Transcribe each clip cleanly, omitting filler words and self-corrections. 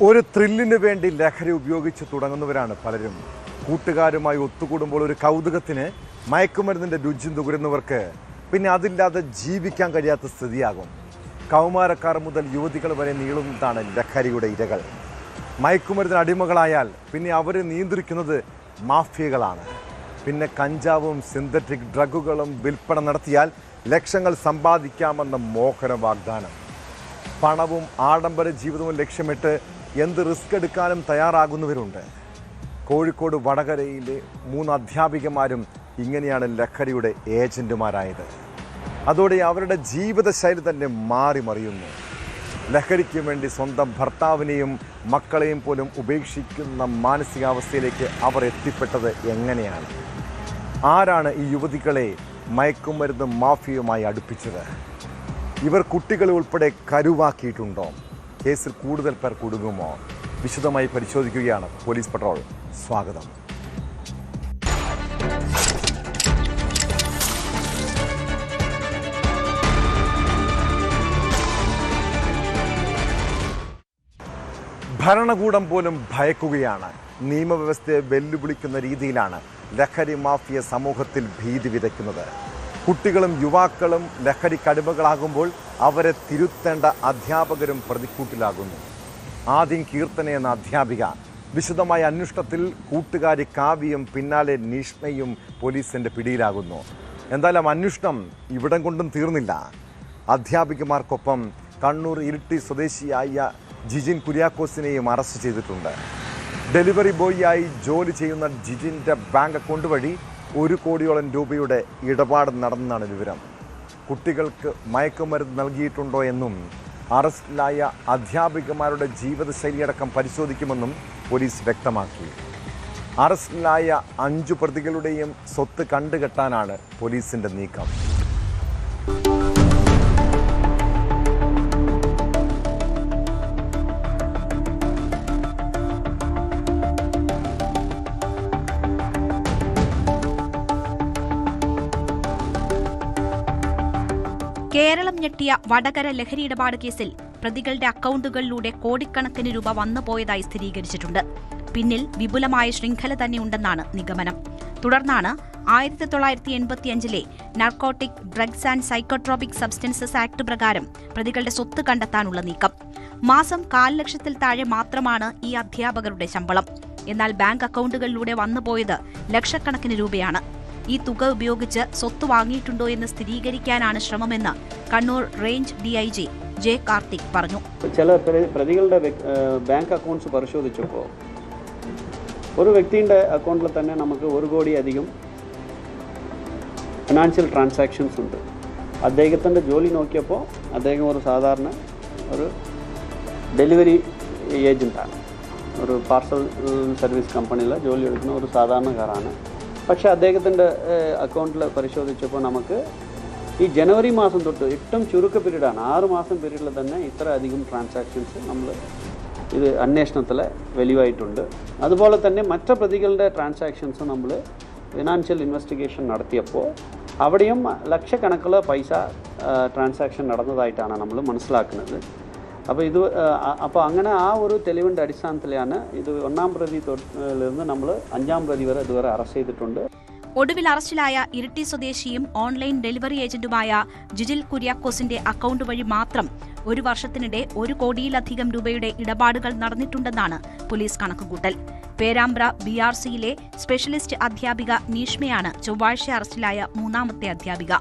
ഒരു ത്രില്ലിന് വേണ്ടി ലഹരി ഉപയോഗിച്ച് തുടങ്ങുന്നവരാണ് പലരും. കൂട്ടുകാരുമായി ഒത്തുകൂടുമ്പോൾ ഒരു കൗതുകത്തിന് മയക്കുമരുന്നിൻ്റെ രുചി നുകരുന്നവർക്ക് പിന്നെ അതില്ലാതെ ജീവിക്കാൻ കഴിയാത്ത സ്ഥിതിയാകും. കൗമാരക്കാർ മുതൽ യുവതികൾ വരെ നീളുന്നതാണ് ലഹരിയുടെ ഇരകൾ. മയക്കുമരുന്നിന് അടിമകളായാൽ പിന്നെ അവരെ നിയന്ത്രിക്കുന്നത് മാഫിയകളാണ്. പിന്നെ കഞ്ചാവും സിന്തറ്റിക് ഡ്രഗുകളും വിൽപ്പന നടത്തിയാൽ ലക്ഷങ്ങൾ സമ്പാദിക്കാമെന്ന മോഹന വാഗ്ദാനം. പണവും ആഡംബര ജീവിതവും ലക്ഷ്യമിട്ട് എന്ത് റിസ്ക് എടുക്കാനും തയ്യാറാകുന്നവരുണ്ട്. കോഴിക്കോട് വടകരയിലെ 3 അധ്യാപികമാരും ഇങ്ങനെയാണ് ലഹരിയുടെ ഏജന്റുമാരായത്. അതോടെ അവരുടെ ജീവിതശൈലി തന്നെ മാറി മറിയുന്നു. ലഹരിക്ക് വേണ്ടി സ്വന്തം ഭർത്താവിനെയും മക്കളെയും പോലും ഉപേക്ഷിക്കുന്ന മാനസികാവസ്ഥയിലേക്ക് അവർ എത്തിപ്പെട്ടത് എങ്ങനെയാണ്? ആരാണ് ഈ യുവതികളെ മയക്കുമരുന്ന് മാഫിയയുമായി അടുപ്പിച്ചത്? ഇവർ കുട്ടികളെ ഉൾപ്പെടെ കരുവാക്കിയിട്ടുണ്ടോ? കേസിൽ കൂടുതൽ പേർ കുടുങ്ങുമോ? വിശദമായി പരിശോധിക്കുകയാണ് പോലീസ് പട്രോൾ. സ്വാഗതം. ഭരണകൂടം പോലും ഭയക്കുകയാണ്. നിയമവ്യവസ്ഥയെ വെല്ലുവിളിക്കുന്ന രീതിയിലാണ് ലഹരി മാഫിയ സമൂഹത്തിൽ ഭീതി വിതയ്ക്കുന്നത്. കുട്ടികളും യുവാക്കളും ലഹരിക്കടിമകളാകുമ്പോൾ അവരെ തിരുത്തേണ്ട അധ്യാപകരും പ്രതിക്കൂട്ടിലാകുന്നു. ആദ്യം കീർത്തന എന്ന അധ്യാപിക. വിശദമായ അന്വേഷണത്തിൽ കൂട്ടുകാരി കാവ്യയും പിന്നാലെ നീഷ്മയും പോലീസിൻ്റെ പിടിയിലാകുന്നു. എന്തായാലും അന്വേഷണം ഇവിടം കൊണ്ടും തീർന്നില്ല. അധ്യാപികമാർക്കൊപ്പം കണ്ണൂർ ഇരിട്ടി സ്വദേശിയായ ജിജിൻ കുര്യാക്കോസിനെയും അറസ്റ്റ് ചെയ്തിട്ടുണ്ട്. ഡെലിവറി ബോയിയായി ജോലി ചെയ്യുന്ന ജിജിൻ്റെ ബാങ്ക് അക്കൗണ്ട് വഴി 1 കോടിയോളം രൂപയുടെ ഇടപാട് നടന്നെന്നാണ് വിവരം. കുട്ടികൾക്ക് മയക്കുമരുന്ന് നൽകിയിട്ടുണ്ടോ എന്നും അറസ്റ്റിലായ അധ്യാപികമാരുടെ ജീവിതശൈലിയടക്കം പരിശോധിക്കുമെന്നും പോലീസ് വ്യക്തമാക്കി. അറസ്റ്റിലായ 5 പ്രതികളുടെയും സ്വത്ത് കണ്ടുകെട്ടാനാണ് പോലീസിൻ്റെ നീക്കം. കേരളം ഞെട്ടിയ വടകര ലഹരി ഇടപാട് കേസിൽ പ്രതികളുടെ അക്കൗണ്ടുകളിലൂടെ കോടിക്കണക്കിന് രൂപ വന്നുപോയതായി സ്ഥിരീകരിച്ചിട്ടുണ്ട്. പിന്നിൽ വിപുലമായ ശൃംഖല തന്നെയുണ്ടെന്നാണ് നിഗമനം. തുടർന്നാണ് 1985 narcotic drugs and psychotropic substances act പ്രകാരം പ്രതികളുടെ സ്വത്ത് കണ്ടെത്താനുള്ള നീക്കം. മാസം 1/4 ലക്ഷത്തിൽ താഴെ മാത്രമാണ് ഈ അധ്യാപകരുടെ ശമ്പളം. എന്നാൽ ബാങ്ക് അക്കൗണ്ടുകളിലൂടെ വന്നുപോയത് ലക്ഷക്കണക്കിന് രൂപയാണ്. ഈ തുക ഉപയോഗിച്ച് സ്വത്ത് വാങ്ങിയിട്ടുണ്ടോ എന്ന് സ്ഥിരീകരിക്കാനാണ് ശ്രമമെന്ന് Kannur range DIG J Karthik പറഞ്ഞു. ചില പ്രതികളുടെ ബാങ്ക് അക്കൗണ്ട്സ് പരിശോധിച്ചപ്പോൾ ഒരു വ്യക്തിയുടെ അക്കൗണ്ടിൽ തന്നെ നമുക്ക് 1 കോടി അധികം ഫിനാൻഷ്യൽ ട്രാൻസാക്ഷൻസ് ഉണ്ട്. അദ്ദേഹത്തിൻ്റെ ജോലി നോക്കിയപ്പോൾ അദ്ദേഹം ഒരു സാധാരണ ഒരു ഡെലിവറി ഏജൻറ്റാണ്. ഒരു പാർസൽ സർവീസ് കമ്പനിയിൽ ജോലി എടുക്കുന്ന ഒരു സാധാരണക്കാരാണ്. പക്ഷേ അദ്ദേഹത്തിൻ്റെ അക്കൗണ്ടിൽ പരിശോധിച്ചപ്പോൾ നമുക്ക് ഈ ജനുവരി മാസം തൊട്ട് ഏറ്റവും ചുരുക്ക പീരീഡാണ്, 6 മാസം പീരീഡിൽ തന്നെ ഇത്ര അധികം ട്രാൻസാക്ഷൻസ് നമ്മൾ ഇത് അന്വേഷണത്തിൽ വെളിവായിട്ടുണ്ട്. അതുപോലെ തന്നെ മറ്റു പ്രതികളുടെ ട്രാൻസാക്ഷൻസ് നമ്മൾ ഫിനാൻഷ്യൽ ഇൻവെസ്റ്റിഗേഷൻ നടത്തിയപ്പോൾ അവിടെയും ലക്ഷക്കണക്കിന് പൈസ ട്രാൻസാക്ഷൻ നടന്നതായിട്ടാണ് നമ്മൾ മനസ്സിലാക്കുന്നത്. അപ്പോൾ അങ്ങനെ ആ ഒരു തെളിവിൻ്റെ അടിസ്ഥാനത്തിലാണ് ഇത് 1-ാം പ്രതി തൊട്ടിലിരുന്ന് നമ്മൾ 5-ാം പ്രതി വരെ ഇതുവരെ അറസ്റ്റ് ചെയ്തിട്ടുണ്ട്. ഒടുവിൽ അറസ്റ്റിലായ ഇരിട്ടി സ്വദേശിയും ഓൺലൈൻ ഡെലിവറി ഏജന്റുമായ ജിജിൽ കുര്യാക്കോസിന്റെ അക്കൗണ്ട് വഴി മാത്രം 1 വർഷത്തിനിടെ 1 കോടിയിലധികം രൂപയുടെ ഇടപാടുകൾ നടന്നിട്ടുണ്ടെന്നാണ് പോലീസ് കണക്കുകൂട്ടൽ. പേരാമ്പ്ര BRCയിലെ സ്പെഷ്യലിസ്റ്റ് അധ്യാപിക നീഷ്മയാണ് ചൊവ്വാഴ്ച അറസ്റ്റിലായ 3ാമത്തെ അധ്യാപിക.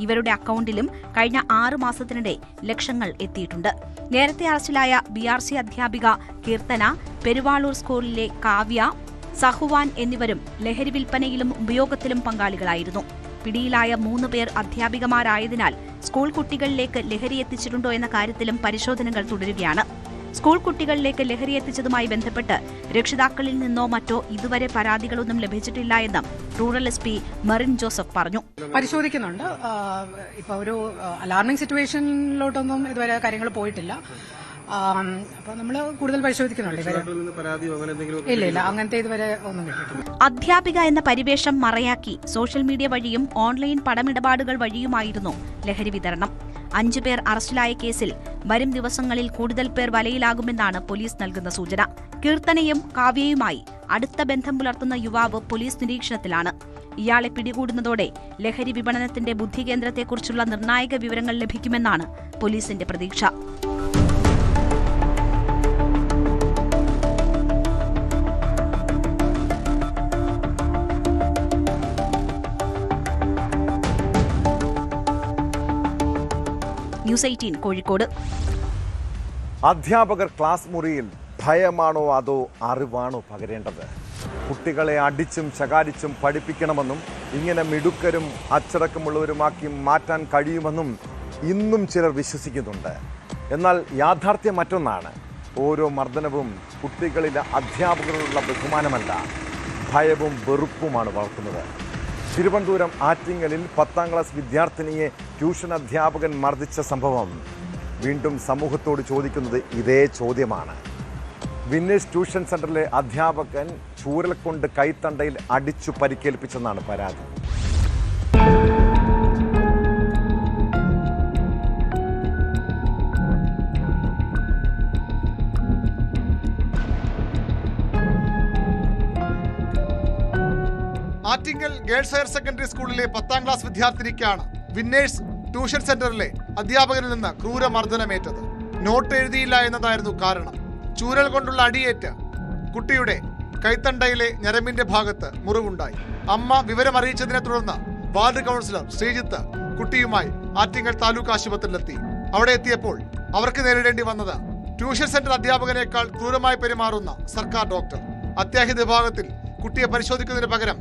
ഇവരുടെ അക്കൗണ്ടിലും കഴിഞ്ഞ 6 മാസത്തിനിടെ ലക്ഷങ്ങൾ എത്തിയിട്ടുണ്ട്. നേരത്തെ അറസ്റ്റിലായ BRC അധ്യാപിക കീർത്തന, പെരുവാളൂർ സ്കൂളിലെ കാവ്യ, സഹുവാൻ എന്നിവരും ലഹരി വിൽപ്പനയിലും ഉപയോഗത്തിലും പങ്കാളികളായിരുന്നു. പിടിയിലായ 3 പേർ അധ്യാപികമാരായതിനാൽ സ്കൂൾ കുട്ടികളിലേക്ക് ലഹരി എത്തിച്ചിട്ടുണ്ടോ എന്ന കാര്യത്തിലും പരിശോധനകൾ തുടരുകയാണ്. സ്കൂൾ കുട്ടികളിലേക്ക് ലഹരി എത്തിച്ചതുമായി ബന്ധപ്പെട്ട് രക്ഷിതാക്കളിൽ നിന്നോ മറ്റോ ഇതുവരെ പരാതികളൊന്നും ലഭിച്ചിട്ടില്ല എന്ന് റൂറൽ SP മെറിൻ ജോസഫ് പറഞ്ഞു. പരിശോധിക്കുന്നുണ്ട്. ഇപ്പൊ ഒരു അലാർമിംഗ് സിറ്റുവേഷനിലോട്ടൊന്നും ഇതുവരെ കാര്യങ്ങൾ പോയിട്ടില്ല. അപ്പോൾ നമ്മൾ കൂടുതൽ പരിശോധിക്കുന്നുണ്ട്. ഇല്ല, അങ്ങനത്തെ ഇതുവരെ ഒന്നും കിട്ടിയിട്ടില്ല. അധ്യാപിക എന്ന പരിവേഷം മറയാക്കി സോഷ്യൽ മീഡിയ വഴിയും ഓൺലൈൻ പണമിടപാടുകൾ വഴിയുമായിരുന്നു ലഹരി വിതരണം. 5 പേർ അറസ്റ്റിലായ കേസിൽ വരും ദിവസങ്ങളിൽ കൂടുതൽ പേർ വലയിലാകുമെന്നാണ് പോലീസ് നൽകുന്ന സൂചന. കീർത്തനയും കാവ്യയുമായി അടുത്ത ബന്ധം പുലർത്തുന്ന യുവാവ് പോലീസ് നിരീക്ഷണത്തിലാണ്. ഇയാളെ പിടികൂടുന്നതോടെ ലഹരി വിപണനത്തിന്റെ ബുദ്ധികേന്ദ്രത്തെക്കുറിച്ചുള്ള നിർണായക വിവരങ്ങൾ ലഭിക്കുമെന്നാണ് പോലീസിന്റെ പ്രതീക്ഷ. ന്യൂസ് 18 കോഴിക്കോട്. അധ്യാപകർ ക്ലാസ് മുറിയിൽ ഭയമാണോ അതോ അറിവാണോ പകരേണ്ടത്? കുട്ടികളെ അടിച്ചും ശകാരിച്ചും പഠിപ്പിക്കണമെന്നും ഇങ്ങനെ മിടുക്കരും അച്ചടക്കമുള്ളവരുമാക്കി മാറ്റാൻ കഴിയുമെന്നും ഇന്നും ചിലർ വിശ്വസിക്കുന്നുണ്ട്. എന്നാൽ യാഥാർത്ഥ്യം മറ്റൊന്നാണ്. ഓരോ മർദ്ദനവും കുട്ടികളിലെ അധ്യാപകരോടുള്ള ബഹുമാനമല്ല, ഭയവും വെറുപ്പുമാണ് വളർത്തുന്നത്. തിരുവനന്തപുരം ആറ്റിങ്ങലിൽ 10ാം ക്ലാസ് വിദ്യാർത്ഥിനിയെ ട്യൂഷൻ അധ്യാപകൻ മർദ്ദിച്ച സംഭവം വീണ്ടും സമൂഹത്തോട് ചോദിക്കുന്നത് ഇതേ ചോദ്യമാണ്. വിന്നേഴ്സ് ട്യൂഷൻ സെന്ററിലെ അധ്യാപകൻ ചൂരൽ കൊണ്ട് കൈത്തണ്ടയിൽ അടിച്ചു പരിക്കേൽപ്പിച്ചെന്നാണ് പരാതി. ആറ്റിങ്ങൽ ഗേൾസ് ഹയർ സെക്കൻഡറി സ്കൂളിലെ 10ാം ക്ലാസ് വിദ്യാർത്ഥിനിക്കാണ് വിന്നേഴ്സ് ട്യൂഷൻ സെന്ററിലെ അധ്യാപകനിൽ നിന്ന് ക്രൂരമർദ്ദനമേറ്റത്. നോട്ട് എഴുതിയില്ല എന്നതായിരുന്നു കാരണം. ചൂരൽ കൊണ്ടുള്ള അടിയേറ്റ് കുട്ടിയുടെ കൈത്തണ്ടയിലെ ഞരമ്പിന്റെ ഭാഗത്ത് മുറിവുണ്ടായി. അമ്മ വിവരമറിയിച്ചതിനെ തുടർന്ന് വാർഡ് കൗൺസിലർ ശ്രീജിത്ത് കുട്ടിയുമായി ആറ്റിങ്ങൽ താലൂക്ക് ആശുപത്രിയിലെത്തി. അവിടെ എത്തിയപ്പോൾ അവർക്ക് നേരിടേണ്ടി വന്നത് ട്യൂഷൻ സെന്റർ അധ്യാപകനേക്കാൾ ക്രൂരമായി പെരുമാറുന്ന സർക്കാർ ഡോക്ടർ. അത്യാഹിത വിഭാഗത്തിൽ കുട്ടിയെ പരിശോധിക്കുന്നതിന് പകരം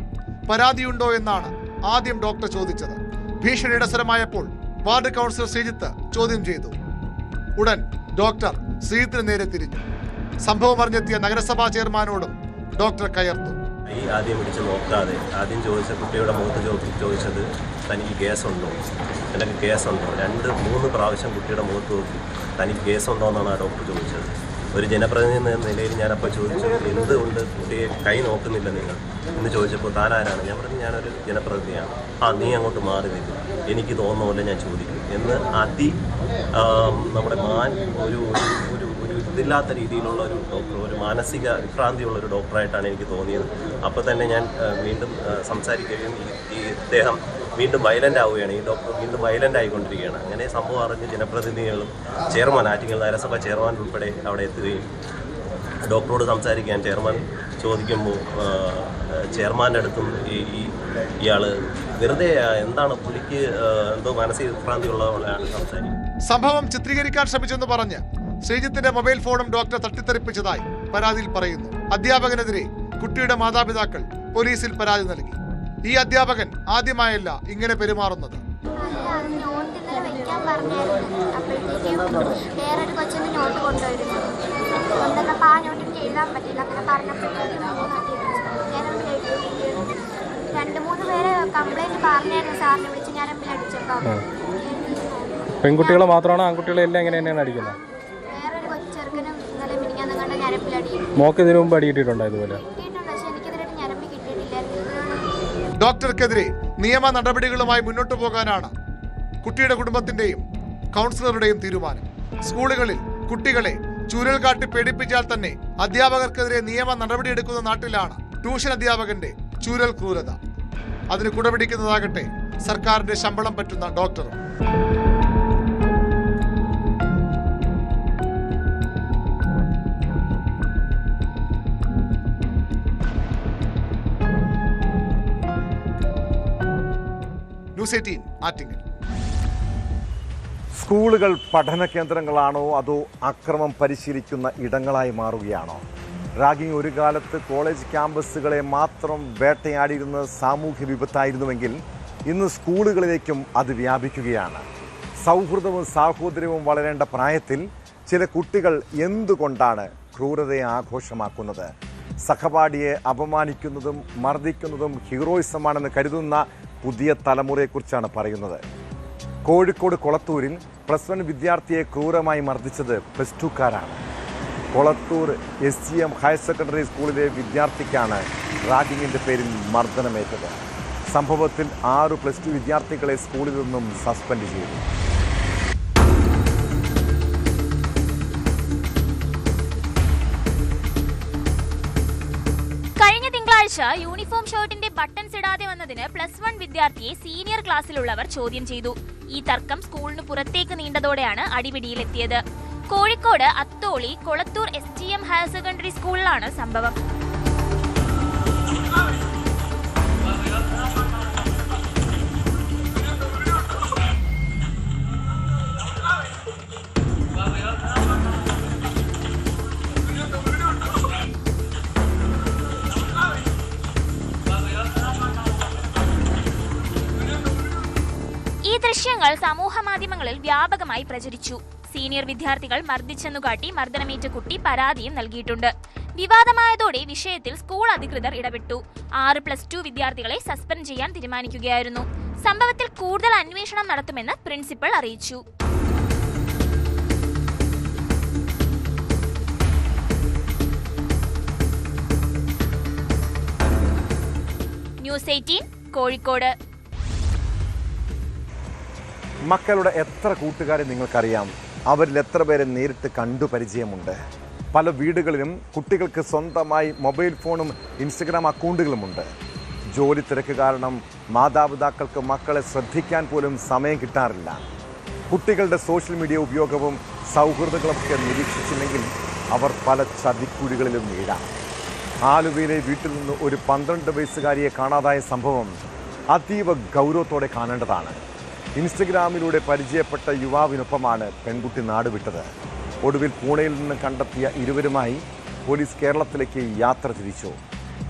പരാതിയുണ്ടോ എന്നാണ് ആദ്യം ഡോക്ടർ ചോദിച്ചത്. ഭീഷണിയുടെ സ്വരമായപ്പോൾ വാർഡ് കൗൺസിലർ ശ്രീജിത്ത് ചോദ്യം ചെയ്തു. ഉടൻ ഡോക്ടർ ശ്രീജിത്തിന് നേരെ തിരിഞ്ഞു. സംഭവം അറിഞ്ഞെത്തിയ നഗരസഭാ ചെയർമാനോടും ഡോക്ടർ കയർത്തു. ആദ്യം വിളിച്ച് നോക്കാതെ ആദ്യം ചോദിച്ച കുട്ടിയുടെ മുഖത്ത് ചോദിച്ചത് തനിക്ക് കേസുണ്ടോ, എനിക്ക് കേസുണ്ടോ. 2-3 പ്രാവശ്യം കുട്ടിയുടെ മുഖത്ത് നോക്കി തനിക്ക് കേസുണ്ടോ എന്നാണ് ആ ഡോക്ടർ ചോദിച്ചത്. ഒരു ജനപ്രതിനിധി എന്ന നിലയിൽ ഞാനപ്പോൾ ചോദിച്ചു, എന്തുകൊണ്ട് കുട്ടിയെ കൈ നോക്കുന്നില്ല നിങ്ങൾ എന്ന് ചോദിച്ചപ്പോൾ താൻ ആരാണ്? ഞാൻ പറഞ്ഞു, ഞാനൊരു ജനപ്രതിനിധിയാണ്. നീ അങ്ങോട്ട് മാറി നിൽക്കും, എനിക്ക് തോന്നുന്നില്ല ഞാൻ ചോദിക്കും എന്ന് നമ്മുടെ ഒരു ഇതില്ലാത്ത രീതിയിലുള്ള ഒരു ഡോക്ടർ, ഒരു മാനസിക വിഭ്രാന്തിയുള്ള ഒരു ഡോക്ടറായിട്ടാണ് എനിക്ക് തോന്നിയത്. അപ്പോൾ തന്നെ ഞാൻ വീണ്ടും സംസാരിക്കുകയും ഇദ്ദേഹം വീണ്ടും വയലൻ്റ് ആവുകയാണ്. ഈ ഡോക്ടർ വീണ്ടും വയലൻ്റ് ആയിക്കൊണ്ടിരിക്കുകയാണ്. അങ്ങനെ സംഭവം അറിഞ്ഞ് ജനപ്രതിനിധികളും ചെയർമാൻ, ആറ്റിങ്ങൽ നഗരസഭ ചെയർമാൻ ഉൾപ്പെടെ അവിടെ എത്തുകയും ഡോക്ടറോട് സംസാരിക്കാൻ ചെയർമാൻ ചോദിക്കുമ്പോൾ ചെയർമാൻ്റെ അടുത്തും ഇയാൾ വെറുതെ എന്താണ് പുള്ളിക്ക് എന്തോ മാനസിക വിഭ്രാന്തി ഉള്ളതാണ് സംസാരിക്കുന്നത്. സംഭവം ചിത്രീകരിക്കാൻ ശ്രമിച്ചെന്ന് പറഞ്ഞ് ശ്രീജിത്തിന്റെ മൊബൈൽ ഫോണും ഡോക്ടർ തട്ടിത്തെറിപ്പിച്ചതായി പരാതിയിൽ പറയുന്നു. അധ്യാപകനെതിരെ കുട്ടിയുടെ മാതാപിതാക്കൾ പോലീസിൽ പരാതി നൽകി. ഈ അധ്യാപകൻ ആദ്യമായല്ല ഇങ്ങനെ പെരുമാറുന്നത്. വേറൊരു കൊച്ചിന് നോട്ട് കൊണ്ടുവരുന്നു കൊണ്ടുവന്നപ്പോൾ ആ നോട്ടിന് എഴുതാൻ പറ്റില്ല. അങ്ങനെ പറഞ്ഞപ്പോഴത്തേക്കും 2-3 പേര് കംപ്ലൈന്റ് പറഞ്ഞായിരുന്നു സാറിനെ വിളിച്ച് ഞരമ്പിലടിച്ചപ്പോൾ. പെൺകുട്ടികളെ മാത്രമാണോ ആൺകുട്ടികളെ എല്ലാം എങ്ങനെ തന്നെയാണ് അടിക്കുന്നത്? വേറൊരു കൊച്ചു ചെറുക്കനും ഇന്നലെ മിനിഞ്ഞാന്ന് കണ്ട ഞരമ്പിലടി. മോക്ക് ഇതിനു മുമ്പ് അടിയിട്ടിട്ടുണ്ടോ ഇതുപോലെ? കിട്ടിയിട്ടുണ്ട്, പക്ഷെ എനിക്കിതിനായിട്ട് ഞരമ്പ് കിട്ടിയിട്ടില്ലായിരുന്നു. ഡോക്ടർക്കെതിരെ നിയമ നടപടികളുമായി മുന്നോട്ട് പോകാനാണ് കുട്ടിയുടെ കുടുംബത്തിന്റെയും കൗൺസിലറുടെയും തീരുമാനം. സ്കൂളുകളിൽ കുട്ടികളെ ചൂരൽ കാട്ടി പേടിപ്പിച്ചാൽ തന്നെ അധ്യാപകർക്കെതിരെ നിയമ നടപടിയെടുക്കുന്ന നാട്ടിലാണ് ട്യൂഷൻ അധ്യാപകന്റെ ചൂരൽ ക്രൂരത. അതിന് കുടപിടിക്കുന്നതാകട്ടെ സർക്കാരിന്റെ ശമ്പളം പറ്റുന്ന ഡോക്ടറും. ന്യൂസ് 18 ആറ്റിങ്ങൽ. സ്കൂളുകൾ പഠന കേന്ദ്രങ്ങളാണോ അതോ അക്രമം പരിശീലിക്കുന്ന ഇടങ്ങളായി മാറുകയാണോ? റാഗിംഗ് ഒരു കാലത്ത് കോളേജ് ക്യാമ്പസുകളെ മാത്രം വേട്ടയാടിയിരുന്ന സാമൂഹ്യ വിപത്തായിരുന്നുവെങ്കിൽ ഇന്ന് സ്കൂളുകളിലേക്കും അത് വ്യാപിക്കുകയാണ്. സൗഹൃദവും സാഹോദര്യവും വളരേണ്ട പ്രായത്തിൽ ചില കുട്ടികൾ എന്തുകൊണ്ടാണ് ക്രൂരതയെ ആഘോഷമാക്കുന്നത്? സഹപാഠിയെ അപമാനിക്കുന്നതും മർദ്ദിക്കുന്നതും ഹീറോയിസമാണെന്ന് കരുതുന്ന പുതിയ തലമുറയെക്കുറിച്ചാണ് പറയുന്നത്. കോഴിക്കോട് കൊളത്തൂരിൽ +1 വിദ്യാർത്ഥിയെ ക്രൂരമായി മർദ്ദിച്ചത് +2കാരാണ്. കൊളത്തൂർ SGM ഹയർ സെക്കൻഡറി സ്കൂളിലെ വിദ്യാർത്ഥിക്കാണ് റാഗിങ്ങിൻ്റെ പേരിൽ മർദ്ദനമേറ്റത്. സംഭവത്തിൽ 6 +2 വിദ്യാർത്ഥികളെ സ്കൂളിൽ നിന്നും സസ്പെൻഡ് ചെയ്തു. വെള്ളിയാഴ്ച യൂണിഫോം ഷർട്ടിന്റെ ബട്ടൺസ് ഇടാതെ വന്നതിന് +1 വിദ്യാർത്ഥിയെ സീനിയർ ക്ലാസ്സിലുള്ളവർ ചോദ്യം ചെയ്തു. ഈ തർക്കം സ്കൂളിന് പുറത്തേക്ക് നീണ്ടതോടെയാണ് അടിപിടിയിലെത്തിയത്. Kozhikode Atholi Kolathur STM higher secondary സ്കൂളിലാണ് സംഭവം. ഈ ദൃശ്യങ്ങൾ സമൂഹമാധ്യമങ്ങളിൽ വ്യാപകമായി പ്രചരിച്ചു. സീനിയർ വിദ്യാർത്ഥികൾ മർദ്ദിച്ചെന്നുകാട്ടി മർദ്ദനമേറ്റ കുട്ടി പരാതിയും നൽകിയിട്ടുണ്ട്. വിവാദമായതോടെ വിഷയത്തിൽ സ്കൂൾ അധികൃതർ ഇടപെട്ടു. 6+2 വിദ്യാർത്ഥികളെ സസ്പെൻഡ് ചെയ്യാൻ തീരുമാനിക്കുകയായിരുന്നു. സംഭവത്തിൽ കൂടുതൽ അന്വേഷണം നടത്തുമെന്ന് പ്രിൻസിപ്പൽ അറിയിച്ചു. ന്യൂസ് 18 കോഴിക്കോട്. മക്കളുടെ എത്ര കൂട്ടുകാരെ നിങ്ങൾക്കറിയാം? അവരിൽ എത്ര പേരെ നേരിട്ട് കണ്ടു പരിചയമുണ്ട്? പല വീടുകളിലും കുട്ടികൾക്ക് സ്വന്തമായി മൊബൈൽ ഫോണും ഇൻസ്റ്റഗ്രാം അക്കൗണ്ടുകളുമുണ്ട്. ജോലി തിരക്ക് കാരണം മാതാപിതാക്കൾക്ക് മക്കളെ ശ്രദ്ധിക്കാൻ പോലും സമയം കിട്ടാറില്ല. കുട്ടികളുടെ സോഷ്യൽ മീഡിയ ഉപയോഗവും സൗഹൃദങ്ങളൊക്കെ നിരീക്ഷിച്ചില്ലെങ്കിൽ അവർ പല ചതിക്കുഴികളിലും വീഴാം. ആലുവയിലെ വീട്ടിൽ നിന്ന് ഒരു 12 വയസ്സുകാരിയെ കാണാതായ സംഭവം അതീവ ഗൗരവത്തോടെ കാണേണ്ടതാണ്. ഇൻസ്റ്റഗ്രാമിലൂടെ പരിചയപ്പെട്ട യുവാവിനൊപ്പമാണ് പെൺകുട്ടി നാടുവിട്ടത്. ഒടുവിൽ പൂണെയിൽ നിന്ന് കണ്ടെത്തിയ ഇരുവരുമായി പോലീസ് കേരളത്തിലേക്ക് യാത്ര തിരിച്ചു.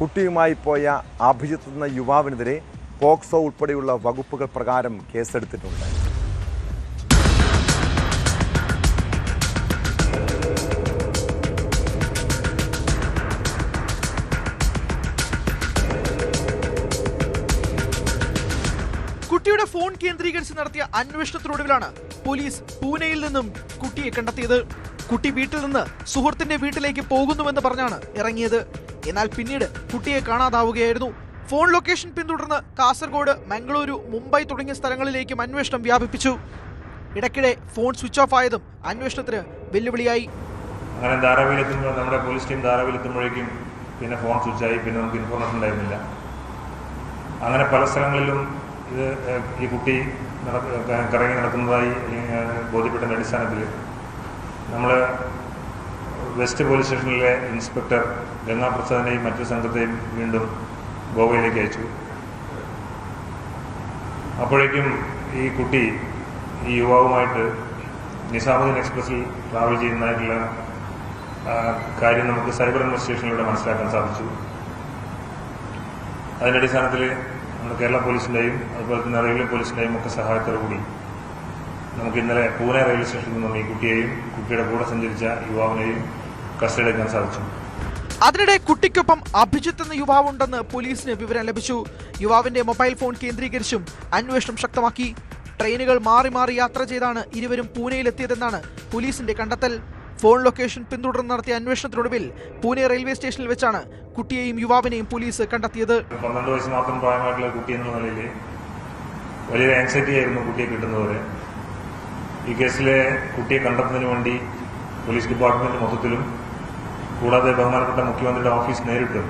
കുട്ടിയുമായി പോയ അഭിജിത്ത് എന്ന യുവാവിനെതിരെ പോക്സോ ഉൾപ്പെടെയുള്ള വകുപ്പുകൾ പ്രകാരം കേസെടുത്തിട്ടുണ്ട്. കുട്ടിയുടെ ഫോൺ കേന്ദ്രീകരിച്ച് നടത്തിയ അന്വേഷണത്തിനൊടുവിലാണ് പോലീസ് പൂനെയിൽ നിന്നും കുട്ടിയെ കണ്ടെത്തിയത്. കുട്ടി വീട്ടിൽ നിന്ന് സുഹൃത്തിന്റെ വീട്ടിലേക്ക് പോകുന്നുവെന്ന് പറഞ്ഞാണ് ഇറങ്ങിയത്. എന്നാൽ പിന്നീട് കുട്ടിയെ കാണാതാവുകയായിരുന്നു. ഫോൺ ലൊക്കേഷൻ പിന്തുടർന്ന് കാസർഗോഡ്, മംഗളൂരു, മുംബൈ തുടങ്ങിയ സ്ഥലങ്ങളിലേക്കും അന്വേഷണം വ്യാപിപ്പിച്ചു. ഇടയ്ക്കിടെ ഫോൺ സ്വിച്ച് ഓഫ് ആയതും അന്വേഷണത്തിന് വെല്ലുവിളിയായി. അങ്ങനെ ധാരാവിലെത്തുമ്പോൾ നമ്മുടെ പോലീസ് ടീം ധാരാവിലെത്തുമ്പോഴേക്കും പിന്നെ ഫോൺ സ്വിച്ചായി. പിന്നെ നമുക്ക് ഇൻഫോർമേഷൻ ഉണ്ടായിരുന്നില്ല. അങ്ങനെ പല സ്ഥലങ്ങളിലും ഇത് ഈ കുട്ടി കറങ്ങി നടക്കുന്നതായി ബോധ്യപ്പെട്ടതിൻ്റെ അടിസ്ഥാനത്തിൽ നമ്മൾ വെസ്റ്റ് പോലീസ് സ്റ്റേഷനിലെ ഇൻസ്പെക്ടർ ഗംഗാപ്രസാദിനെയും മറ്റു സംഘത്തെയും വീണ്ടും ഗോവയിലേക്ക് അയച്ചു. അപ്പോഴേക്കും ഈ കുട്ടി ഈ യുവാവുമായിട്ട് നിസാമുദ്ദീൻ എക്സ്പ്രസിൽ ട്രാവൽ ചെയ്യുന്നതായിട്ടുള്ള കാര്യം നമുക്ക് സൈബർ ഇൻവെസ്റ്റിഗേഷനിലൂടെ മനസ്സിലാക്കാൻ സാധിച്ചു. അതിൻ്റെ അടിസ്ഥാനത്തിൽ നമ്മുടെ കേരള പോലീസിൻ്റെയും അതുപോലെ തന്നെ റെയിൽവേ പോലീസിൻ്റെയും ഒക്കെ സഹായത്തോടുകൂടി നമുക്ക് ഇന്നലെ പൂനെ റെയിൽവേ സ്റ്റേഷനിൽ നിന്നും ഈ കുട്ടിയെയും കുട്ടിയുടെ കൂടെ സഞ്ചരിച്ച യുവാവിനെയും കസ്റ്റഡിയെടുക്കാൻ സാധിച്ചു. അതിനിടെ കുട്ടിക്കൊപ്പം അഭിജിത്ത് എന്ന യുവാവുണ്ടെന്ന് പോലീസിന് വിവരം ലഭിച്ചു. യുവാവിന്റെ മൊബൈൽ ഫോൺ കേന്ദ്രീകരിച്ചും അന്വേഷണം ശക്തമാക്കി. ട്രെയിനുകൾ മാറി മാറി യാത്ര ചെയ്താണ് ഇരുവരും പൂനെയിലെത്തിയതെന്നാണ് പോലീസിന്റെ കണ്ടെത്തൽ. ഫോൺ ലൊക്കേഷൻ പിന്തുടർന്ന് നടത്തിയ അന്വേഷണത്തിനൊടുവിൽ പൂനെ റെയിൽവേ സ്റ്റേഷനിൽ വെച്ചാണ് കുട്ടിയെയും യുവാവിനെയും പോലീസ് കണ്ടെത്തിയത്. 12 വയസ്സ് മാത്രം പ്രായമായിട്ടുള്ള കുട്ടി എന്ന നിലയിൽ വലിയൊരു ആൻസൈറ്റി ആയിരുന്നു കുട്ടിയെ കിട്ടുന്നവരെ. ഈ കേസിലെ കുട്ടിയെ കണ്ടെത്തുന്നതിന് വേണ്ടി പോലീസ് ഡിപ്പാർട്ട്മെന്റ് മൊത്തത്തിലും കൂടാതെ ബഹുമാനപ്പെട്ട മുഖ്യമന്ത്രിയുടെ ഓഫീസ് നേരിട്ടും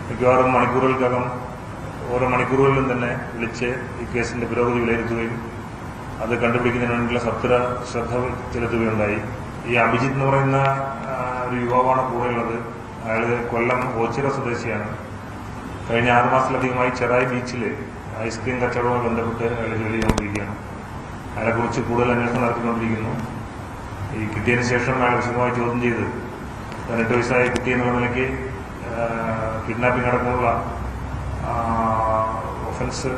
മിക്കവാറും മണിക്കൂറുകൾക്കകം ഓരോ മണിക്കൂറുകളിലും തന്നെ വിളിച്ച് ഈ കേസിന്റെ പുരോഗതി വിലയിരുത്തുകയും അത് കണ്ടുപിടിക്കുന്നതിന് വേണ്ടിയുള്ള ശ്രദ്ധ ചെലുത്തുകയുണ്ടായി. ഈ അഭിജിത്ത് എന്ന് പറയുന്ന ഒരു യുവാവാണ് കൂടെയുള്ളത്. അയാൾ കൊല്ലം ഓച്ചിറ സ്വദേശിയാണ്. കഴിഞ്ഞ 6 മാസത്തിലധികമായി ചെറായി ബീച്ചിൽ ഐസ്ക്രീം കച്ചവടവുമായി ബന്ധപ്പെട്ട് അയാൾ ജോലി ചെയ്തുകൊണ്ടിരിക്കുകയാണ്. അയാളെക്കുറിച്ച് കൂടുതൽ അന്വേഷണം നടത്തിക്കൊണ്ടിരിക്കുന്നു. ഈ കിട്ടിയതിന് ശേഷം അയാൾ വിശദമായി ചോദ്യം ചെയ്ത് 18 വയസ്സായ കുട്ടി എന്നുള്ള നിലയ്ക്ക് കിഡ്നാപ്പിംഗ് അടക്കമുള്ള ഒഫൻസ്